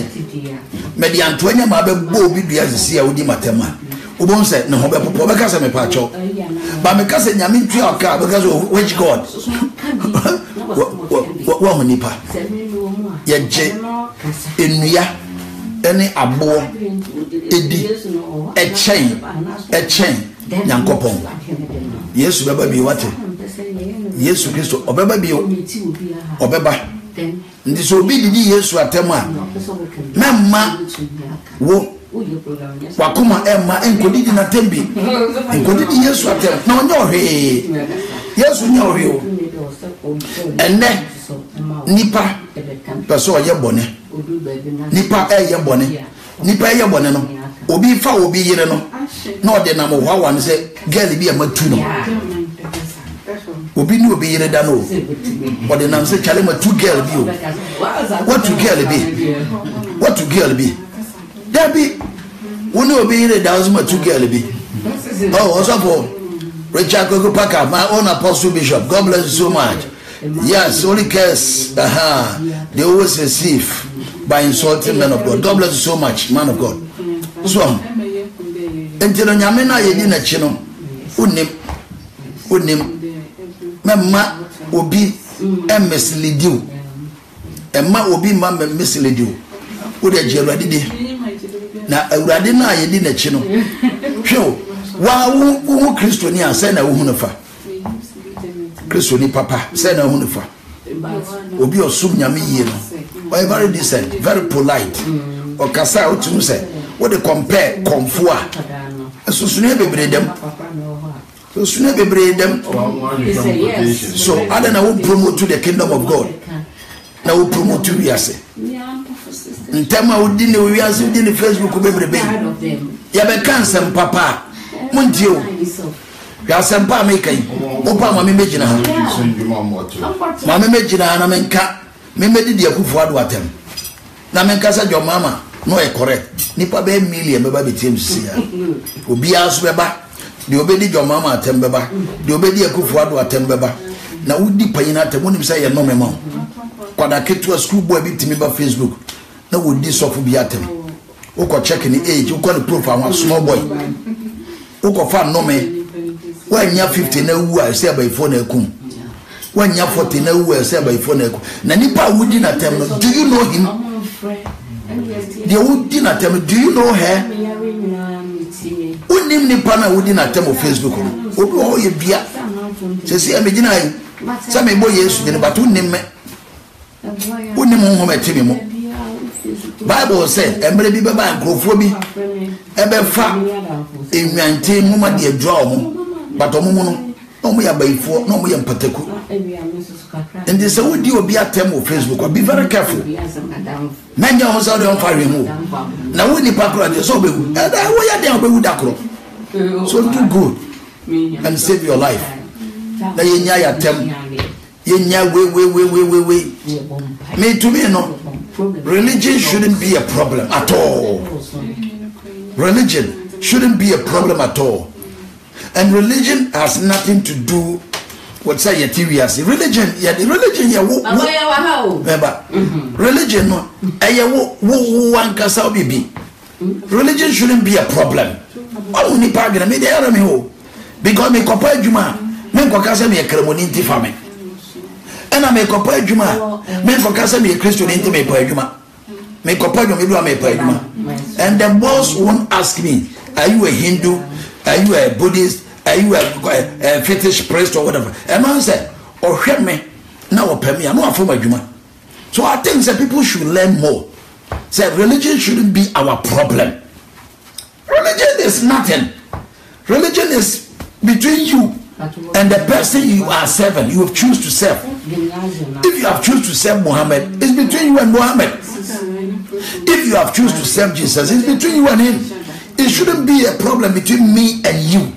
Speaker 1: Me di Antoine ma be bo bi bia sisi a odi matema ubon say no ho be popo be kasa me pa cho ba me kasa nyame ntua aka because which God wa mo nipa ye je enua ene abo edi echen nyankopon Yesu baba bi wate Yesu Kristo obeba bi obeba ndi so bi di Yesu atema memma wo wakuma emma enkodi na tembi enkodi Yesu atem na onye ohwe Yesu nya ohwe o enne nipa peso ye bone nipa eye bone no obi fa obi yire no na ode na mo hwa wan se girl bi e matu no obi ni obi yire da no ode na se chale matu girl bi o what to girl be there be one obi yire da o matu girl be oh also for Richard Gogo Parker, my own apostle bishop, God bless you so much. Yes, holy curse, they always receive by insulting men of God. God bless you so much, man of God. So, until Yamena Yedina Chino, unim, Mamma will be a mislead you, and ma will be mamma mislead you. Would a jelly now a radina Yedina Chino. Show. Wa Christian ya say na hunufa Christian papa say na hunufa obi osum nyame yie no why very decent, very polite o kasa otum say what they compare komfo a so sunu bebre dem so ada na wo promote to the kingdom of God na wo promote to wiase ntema wo di ne wiase di ne Facebook bebre ya be cancel papa Montio, Yasampa make Opa Mammy Majina, Mammy Majina, and Amenka, Mimedi the Akufuad watem. Namenkasa your mamma, no correct. Nipa be million, baby teams here. Ubias Weba, the obedi your mamma at Tembeba, the obedi Akufuad watembeba. Now would deep in at the one say a no memo. When I get to a schoolboy beat me by Facebook, no would this off be at him. Oko checking the age, you call the proof I want small boy. Oko fa no me when you 50 na wu a say by phone ekum when you 40 na wu a say by phone ekum na nipa wudi na tem no do you know him the wudi na tem do you know her unim nipa na wudi na tem on Facebook obi o ye bia se me gina yi se me boy Yesu de but unim me unim ho me timi mo Bible said emre bi be ba nkrofo bi ebe fa enwante muma de adwa omo but omo no omo ya baifo no omo ya mpataku and they say wodi obi atem on Facebook be very careful menya omo say don fare mu na woni pakro de so bewu e da wo ya de obewu dakro so do good and save your life na yenya ya tem yenya we me to me no religion shouldn't be a problem at all. Religion shouldn't be a problem at all. And religion has nothing to do with say religion religion no religion shouldn't be a problem. Oh ni pagina me dey me ho because me kopa adwuma me nkokasa me kremoni ntifa me ena me kopa adwuma me nkokasa me Christian nti me pa adwuma me kopa adwuma me do me pa adwuma and the boss won't ask me are you a Hindu, are you a Buddhist, are you a fetish priest or whatever, and man said or hwe me na wo pa me no afọ adwuma. So I think that people should learn more Say religion shouldn't be our problem. Religion is nothing. Religion is between you and the person you are serving. You have choose to serve. If you have choose to serve Muhammad, it's between you and Muhammad. If you have choose to serve Jesus, it's between you and him. It shouldn't be a problem between me and you.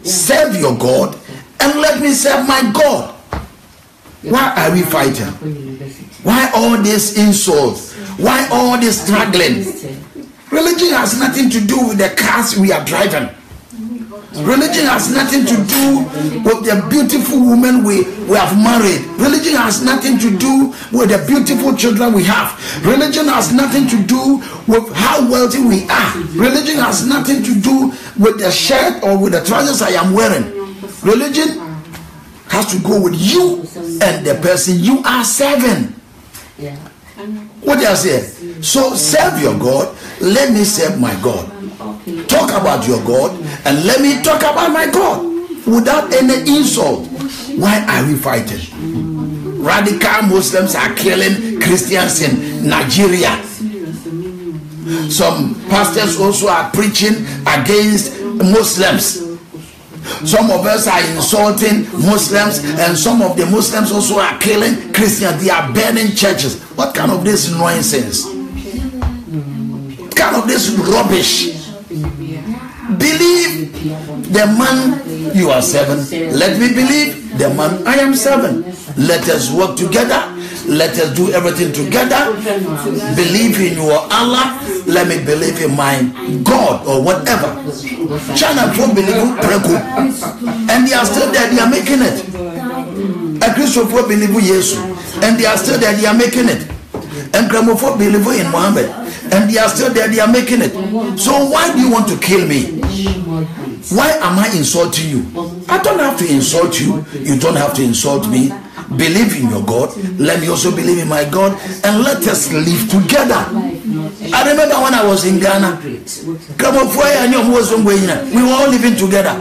Speaker 1: Serve your God and let me serve my God. Why are we fighting? Why all these insults? Why all this struggling? Religion has nothing to do with the cars we are driving. Religion has nothing to do with the beautiful women we have married. Religion has nothing to do with the beautiful children we have. Religion has nothing to do with how wealthy we are. Religion has nothing to do with the shirt or with the trousers I am wearing. Religion has to go with you and the person you are serving. What do I say? So serve your God, let me serve my God. Talk about your God and let me talk about my God without any insult. Why are we fighting? Radical Muslims are killing Christians in Nigeria. Some pastors also are preaching against Muslims. Some of us are insulting Muslims, and some of the Muslims also are killing Christians. They are burning churches. What kind of this nonsense? What kind of this rubbish? Believe the man you are serving. Let me believe the man I am serving. Let us work together. Let us do everything together. Believe in your Allah. Let me believe in my God or whatever. China don't believe in Preko, and they are still there. They are making it. A Christian folk believe in Jesus, and they are still there. They are making it. And Gramophone believe in Muhammad, and they are still there. They are making it. So why do you want to kill me? Why am I insulting you? I don't have to insult you. You don't have to insult me. Believe in your God. Let me also believe in my God, and let us live together. I remember when I was in Ghana, we were all living together.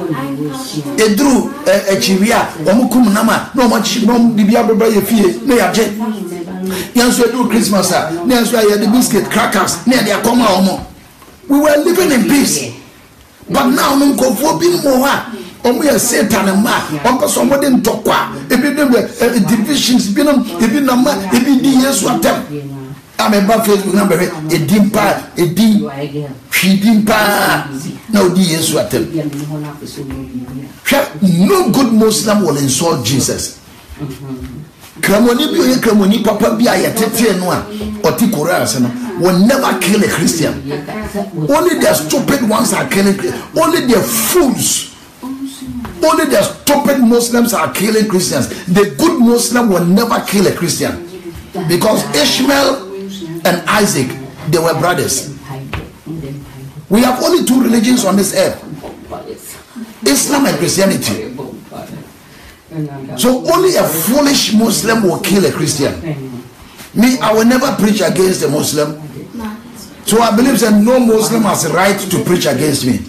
Speaker 1: They drew a chivia, do Christmas, the biscuit, crackers, we were living in peace. But now, we are Satan and ma. Somebody in Tokwa. If divisions, if the years were them. I'm a buffet number. A dimpa, a dim, she dimpa. No, the years were them. No good Muslim will insult Jesus. Kramoni papa be a tete noa or tikoras will never kill a Christian. Only the stupid ones are killing. Only the fools. Only the stupid Muslims are killing Christians. The good Muslim will never kill a Christian, because Ishmael and Isaac, they were brothers. We have only two religions on this earth, Islam and Christianity. So only a foolish Muslim will kill a Christian. Me, I will never preach against a Muslim. So I believe that no Muslim has a right to preach against me.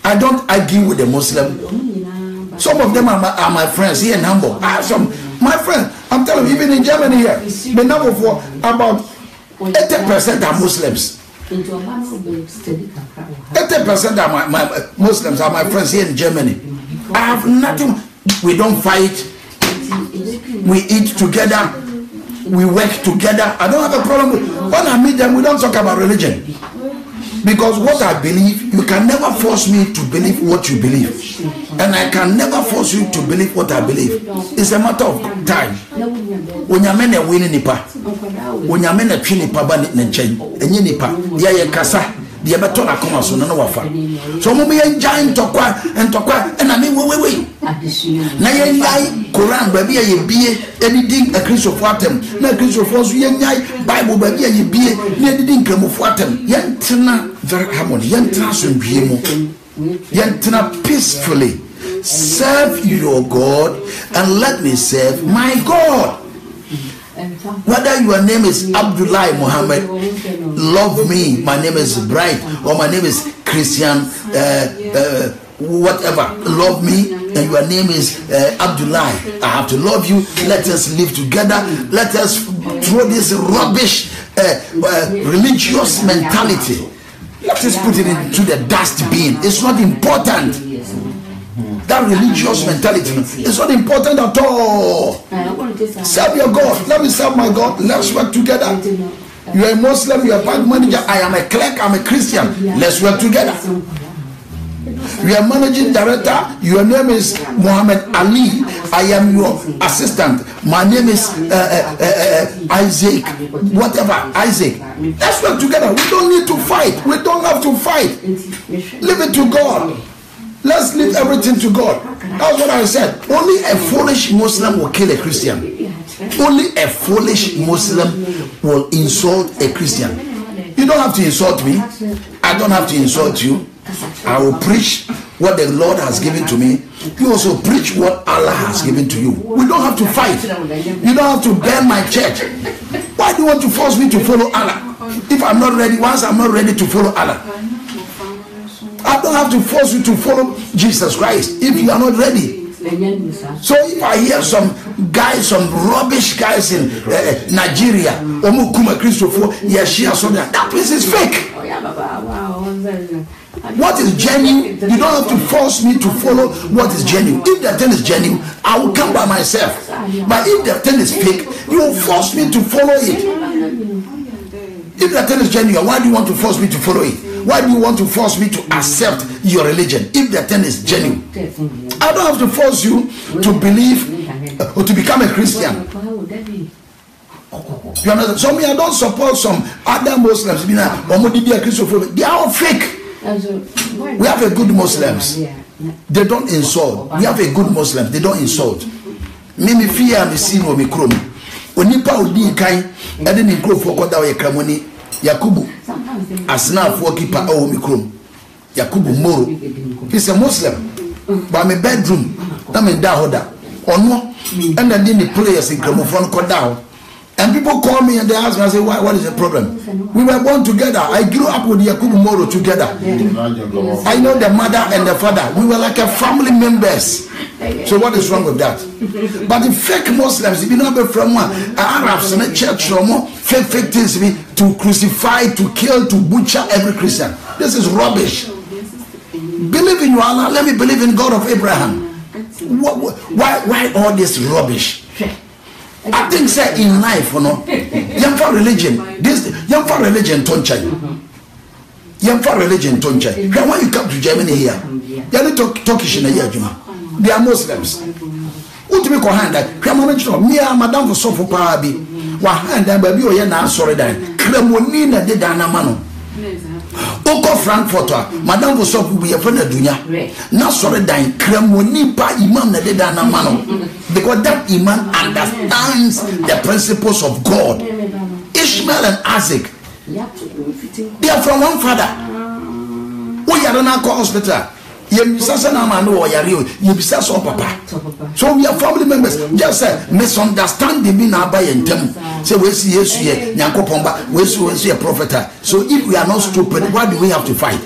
Speaker 1: I don't argue with a Muslim. Some of them are my friends here in Hamburg. I have some, my friends, I'm telling you, even in Germany here, the number for about 80% are Muslims. 80% are my Muslims are my friends here in Germany. I have nothing. We don't fight. We eat together. We work together. I don't have a problem with. When I meet them, we don't talk about religion. Because what I believe, you can never force me to believe what you believe. And I can never force you to believe what I believe. It's a matter of time. When you're men winning nipa, when you're men a tree nipa ban in chain, and you nipa, ya kasa, the abatona come so no wafa. So we enjoy tokwa, and I mean, wait. Na yai Quran, baby, ye be anything a Christian for them. Na Christian for you, Bible, baby, ye be anything come for them. Yantina, very harmony, yantina, some yantina peacefully. Serve your God and let me serve my God. Whether your name is Abdullah Muhammad, love me, my name is Bright, or my name is Christian, whatever, love me, and your name is Abdullah, I have to love you. Let us live together. Let us throw this rubbish religious mentality. Let us put it into the dustbin. It's not important. That religious mentality is not important at all. Serve your God. Let me serve my God. Let's work together. You are a Muslim, you are a bank manager. I am a clerk, I'm a Christian. Let's work together. You are managing director. Your name is Muhammad Ali. I am your assistant. My name is Isaac. Whatever, Isaac. Let's work together. We don't need to fight. We don't have to fight. Leave it to God. Let's leave everything to God. That's what I said. Only a foolish Muslim will kill a Christian. Only a foolish Muslim will insult a Christian. You don't have to insult me. I don't have to insult you. I will preach what the Lord has given to me. You also preach what Allah has given to you. We don't have to fight. You don't have to burn my church. Why do you want to force me to follow Allah? If I'm not ready, once I'm not ready to follow Allah, I don't have to force you to follow Jesus Christ if you are not ready. So if I hear some guys, some rubbish guys in Nigeria, that place is fake. What is genuine? You don't have to force me to follow what is genuine. If the thing is genuine, I will come by myself. But if the thing is fake, you will force me to follow it. If the thing is genuine, why do you want to force me to follow it? Why do you want to force me to accept your religion if the thing is genuine? I don't have to force you to believe or to become a Christian. You understand? So me, I don't support some other Muslims. They are all fake. We have a good Muslims. They don't insult. We have a good Muslims. They don't insult. Me fear me see no me krom. Onipa odi kan e de ne nkrofo koda o yekramoni Yakubu Asna for keeper o me krom. Yakubu Moro. He's a Muslim. But my bedroom, I'm in Dahoda. Ono, and then the players in Kramofon Kodao. And people call me and they ask me, I say, what is the problem? We were born together. I grew up with Yakubu Moro together. I know the mother and the father. We were like a family members. So what is wrong with that? But the fake Muslims, if you know from Arabs in the church, fake things to crucify, to kill, to butcher every Christian. This is rubbish. Believe in Allah. Let me believe in God of Abraham. Why all this rubbish? I think say in life, you know, young for religion. This young for religion, Tonchai. Young for religion, Tonchai. When you come to Germany here, you are not Turkish in a year, they are Muslims. What do we call hand that? Me and Madame for so for Parabi. One hand, baby, or you're sorry that. Cremonina de Danamano. Oko Frankfurt, Madame was so we have a dunya. Not sorry dying, Cremonipa Imam Nadana Mano. Because that Imam understands the principles of God. Ishmael and Isaac, they are from one father. We are not hospital. So we are family members. Just say misunderstanding me now by them. Say we see yes here, Nyakopomba, we see a prophet. So if we are not stupid, why do we have to fight?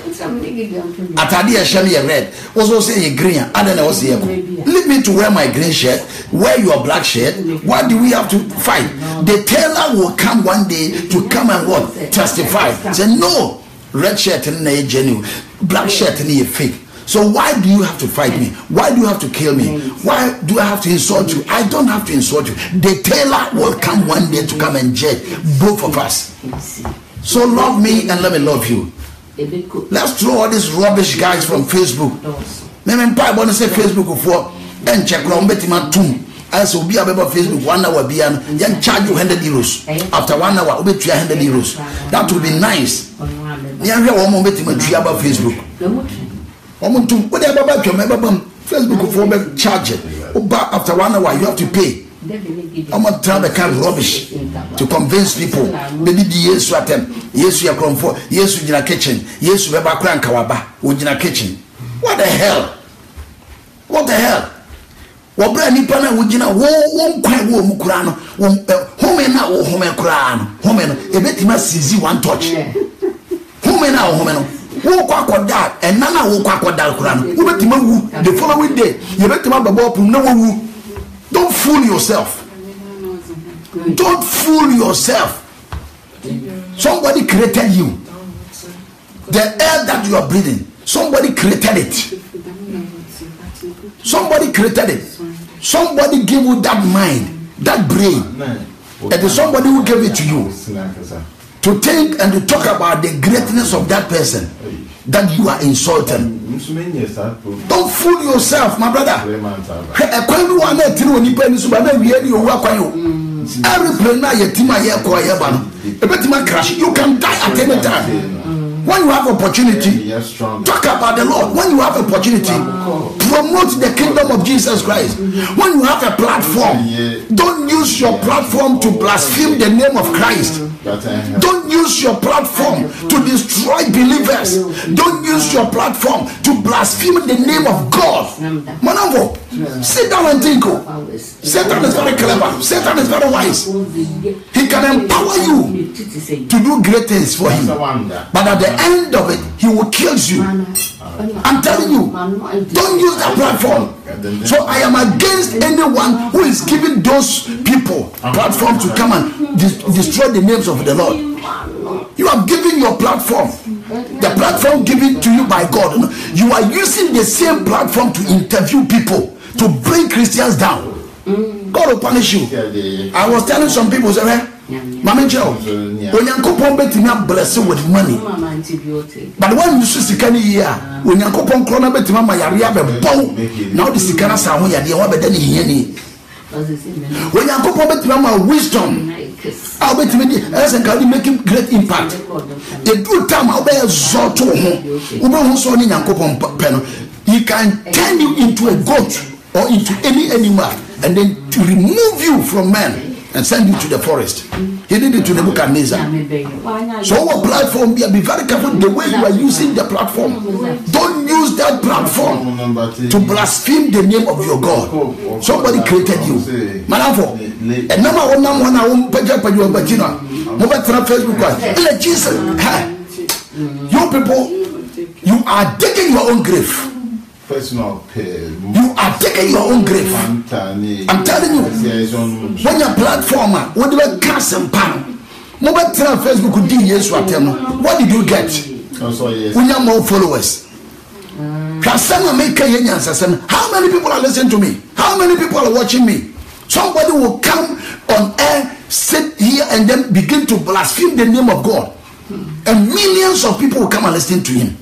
Speaker 1: Atadia Shami red, also say a green, I don't know what's here. Leave me to wear my green shirt, wear your black shirt. Why do we have to fight? The tailor will come one day to come and what? Testify. Say no, red shirt and a genuine, black shirt and a fake. So why do you have to fight me? Why do you have to kill me? Why do I have to insult you? I don't have to insult you. The tailor will come one day to come and judge both of us. So love me and let me love you. Let's throw all these rubbish guys from Facebook. Maybe I want to say Facebook before and check around Betty Tum. I say be about Facebook 1 hour be and then charge you €100. After 1 hour, we'll be €100. That would be nice. Yeah, we are about Facebook. Facebook for charge it. After 1 hour, you have to pay. I'm not trying to kind of rubbish to convince people. Maybe the yes to attempt. Yes, we are comfort. Yes, we in a kitchen. Yes, we have a crank kawaba. We in a kitchen. What the hell? What the hell? What brand new panel would you know? Won't quite warm Kurano. Home now, home Kurano. Home a bit must see one touch. Home now, home. Who quack that and Nana will quack that Quran. Who bet him the following day? You bet him up about no. Don't fool yourself. Don't fool yourself. Somebody created you. The air that you are breathing, somebody created it. Somebody created it. Somebody gave you that mind, that brain. It is somebody who gave it to you to think and to talk about the greatness of that person that you are insulting. Don't fool yourself, my brother. Every plane you can die at any time. When you have opportunity, talk about the Lord. When you have opportunity, promote the kingdom of Jesus Christ. When you have a platform, don't use your platform to blaspheme the name of Christ. Don't use your platform to destroy believers. Don't use your platform to blaspheme the name of God. Manavo, sit down and think. Satan is very clever. Satan is very wise. He can empower you to do great things for him. But at the end of it, he will kill you. I'm telling you, don't use that platform. So I am against anyone who is giving those people platform to come and destroy the names of the Lord. You are giving your platform, the platform given to you by God. You are using the same platform to interview people, to bring Christians down. God will punish you. I was telling some people, say, Mama Joe, when you go bet me bless you with money. But when you see Sikani here, when you go pon krona bet mama yaria be bon. Now the Sikana sa ho yade wa bedani hiani. When you go pon bet mama wisdom, I'll bet me as can making great impact. The good time I'll be exalt to ho. Ube ho so ni Yankopon peno. He can turn you into a goat or into any animal and then to remove you from man and send you to the forest. He did it to Nebuchadnezzar. So our platform, be very careful the way you are using the platform. Don't use that platform to blaspheme the name of your God. Somebody created you. Manafo, and number one Facebook. Jesus, you people, you are digging your own grave. You are taking your own grave. I'm telling you, when your platform, when you were cast and pan, Facebook could do yes, what did you get? When you have more followers, how many people are listening to me? How many people are watching me? Somebody will come on air, sit here, and then begin to blaspheme the name of God, and millions of people will come and listen to him.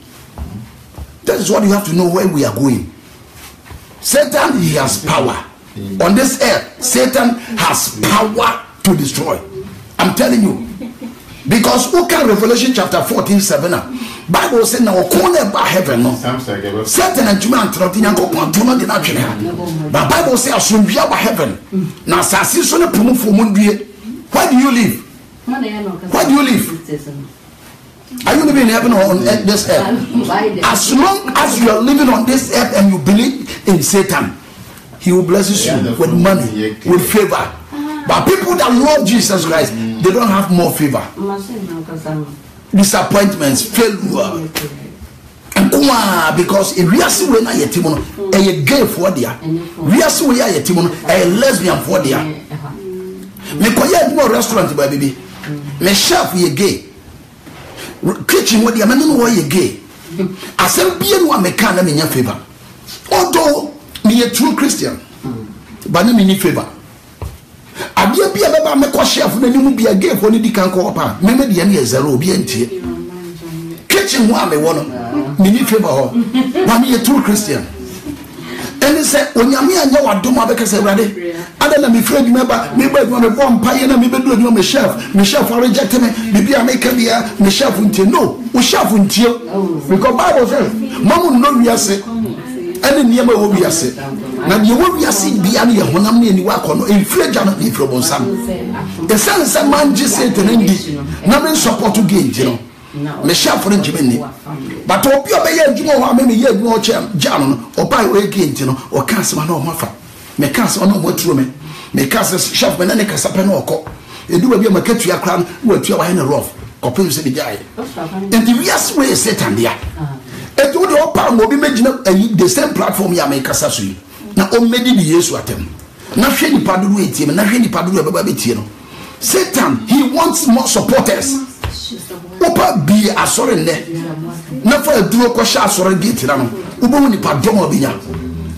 Speaker 1: That is what you have to know where we are going. Satan, he has power. On this earth, Satan has power to destroy. I'm telling you. Because look at Revelation chapter 14:7. Bible says now corner by heaven. Satan and Juma and Trotina did not change. But Bible says soon be by heaven. Now Sassy where do you live? Where do you live? Are you living in heaven or on this earth? As long as you are living on this earth and you believe in Satan, he will bless you with money, with favor. But people that love Jesus Christ, they don't have more favor. Disappointments, failure. And because if we are seeing a timono, a gay for dia, we are seeing a timono, a lesbian for dia. Me koye more restaurant baby. Me chef we gay. Kitchen what the man no way gay. Asem bia no ameka na menya favor. Although me a true Christian, but no me need favor. Abia bia beba me ko chef na nimu bia gay for ni di kan ko pa. Me me de na zero bia ntie. Kitchen ho ame wo no me need favor ho. But me a true Christian. And he said, Onyame anya wadom abeka se urade. Ada na me friend member, me ba me bomb pa ye na me be do me chef. Me chef reject me. Bibia make bia me chef untie. No, we chef untie. Because Bible says, mamu no wiase. Ene niema wo wiase. Na de wo wiase bia na ye honam na ni wa kono. Inflaja na ifro bonsam. The sense man just say to ndi. Na me support to gain, you know. Me chef for Jimmy. But obi obeye adwuma ho ame me ye adwuma o jam no obai we genti no o kanse ma na o mafa me kanse no mo turo me kanse chef me na ne kasa pe na okọ edu ba bi makatua kra no wa tua wa na rough kopem se bi jae and the yes way Satan dia edu de opa mo bi megina the same platform ya me kasa so yi na o medi bi Yesu atem na hwe ni paduru etie me na hwe ni paduru e baba betie no Satan, he wants more supporters. Opa be a sorry ne. Never a duo kwasha sorry gate na no. Ubo ni pa domo binya.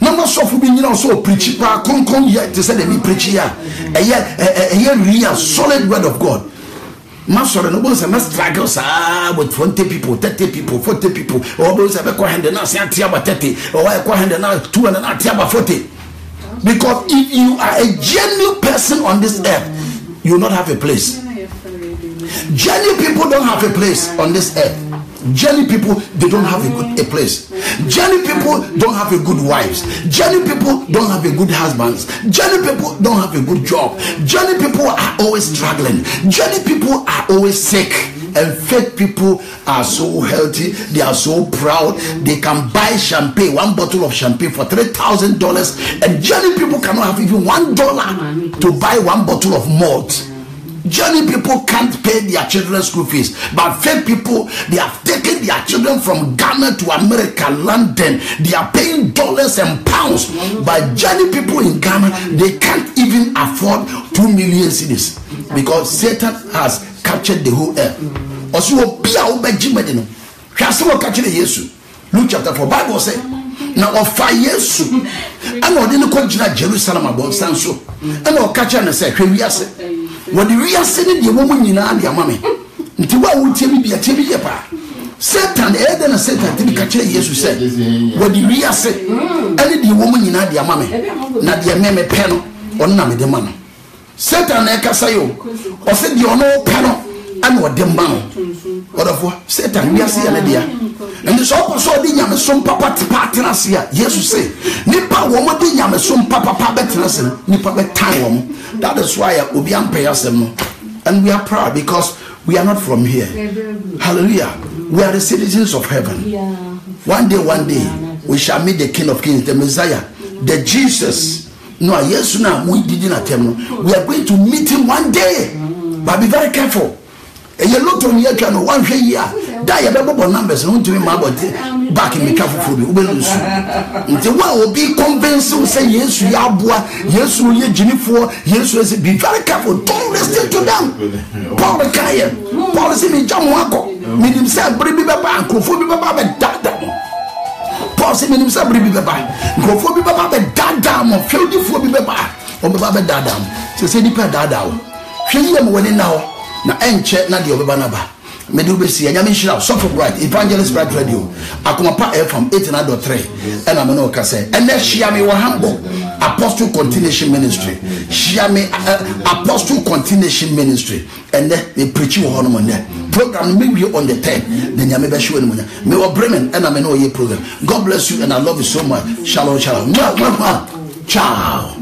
Speaker 1: Na ma so fu bi nyina so preach pa konkon ye to say dem preach here. Eye real solid word of God. Ma sorry no bo say ma struggle with 20 people, 30 people, 40 people. Or bo say be ko hande na say atia ba 30 or why ko hande na 2 and na atia ba 40. Because if you are a genuine person on this earth, you will not have a place. Genuine people don't have a place on this earth. Genuine people, they don't have a place. Genuine people don't have a good wives. Genuine people don't have a good husbands. Genuine people don't have a good job. Genuine people are always struggling. Genuine people are always sick. And fake people are so healthy, they are so proud, they can buy champagne, one bottle of champagne for $3,000, and genuine people cannot have even $1 to buy one bottle of malt. Genuine people can't pay their children's school fees, but fake people, they have taken their children from Ghana to America, London, they are paying dollars and pounds, but genuine people in Ghana, they can't even afford 2 million cedis because Satan has captured the whole earth. Also, be our Benjamin. Luke chapter 4, Bible says, now of 5 years, and I didn't go to Jerusalem about Sanso, and I'll catch and say, when we are sending the woman in India, mammy, until what would tell me be a TV yapa. Satan, Eden and Satan didn't catch Jesus said, what the real say, and the woman in India, mammy, not the meme panel or name the man. Satan ekasayo or said you no panel and what them bound. What of what? Satan, we are seeing idea. And this also the yam some papa partners here. Jesus say, Nipa woman the yam some papa partners, Nipa time. That is why we be and we are proud because we are not from here. Hallelujah. We are the citizens of heaven. One day, we shall meet the King of Kings, the Messiah, the Jesus. No, yes, now we didn't attempt. We are going to meet him one day, but be very careful. And you look on here, can 1 year, die about numbers, and want to be my body back in the careful for you. The one will be convinced to say, yes, we are boy, yes, we are Jennifer, yes, be very careful. Don't listen to them. Paul the Kaya, Paul is in John Wako, made himself bring me back and go for me about that. Paul said, himself bring me back. Go for me about that dam or fill you for me back. Or Baba Dadam. So say, Nipa Dadao. She am winning now. Na enche na de obebanaba me do be see anyame hira so for bright evangelist bright radio akomapa FM 89.3 and am no ka say and share me wa Hamburg Apostle Continuation Ministry share me Apostle Continuation Ministry and they preach you on there program me be on the 10th then nyame be show me me wa Bremen and am no ye program. God bless you and I love you so much. Shalom. Ciao.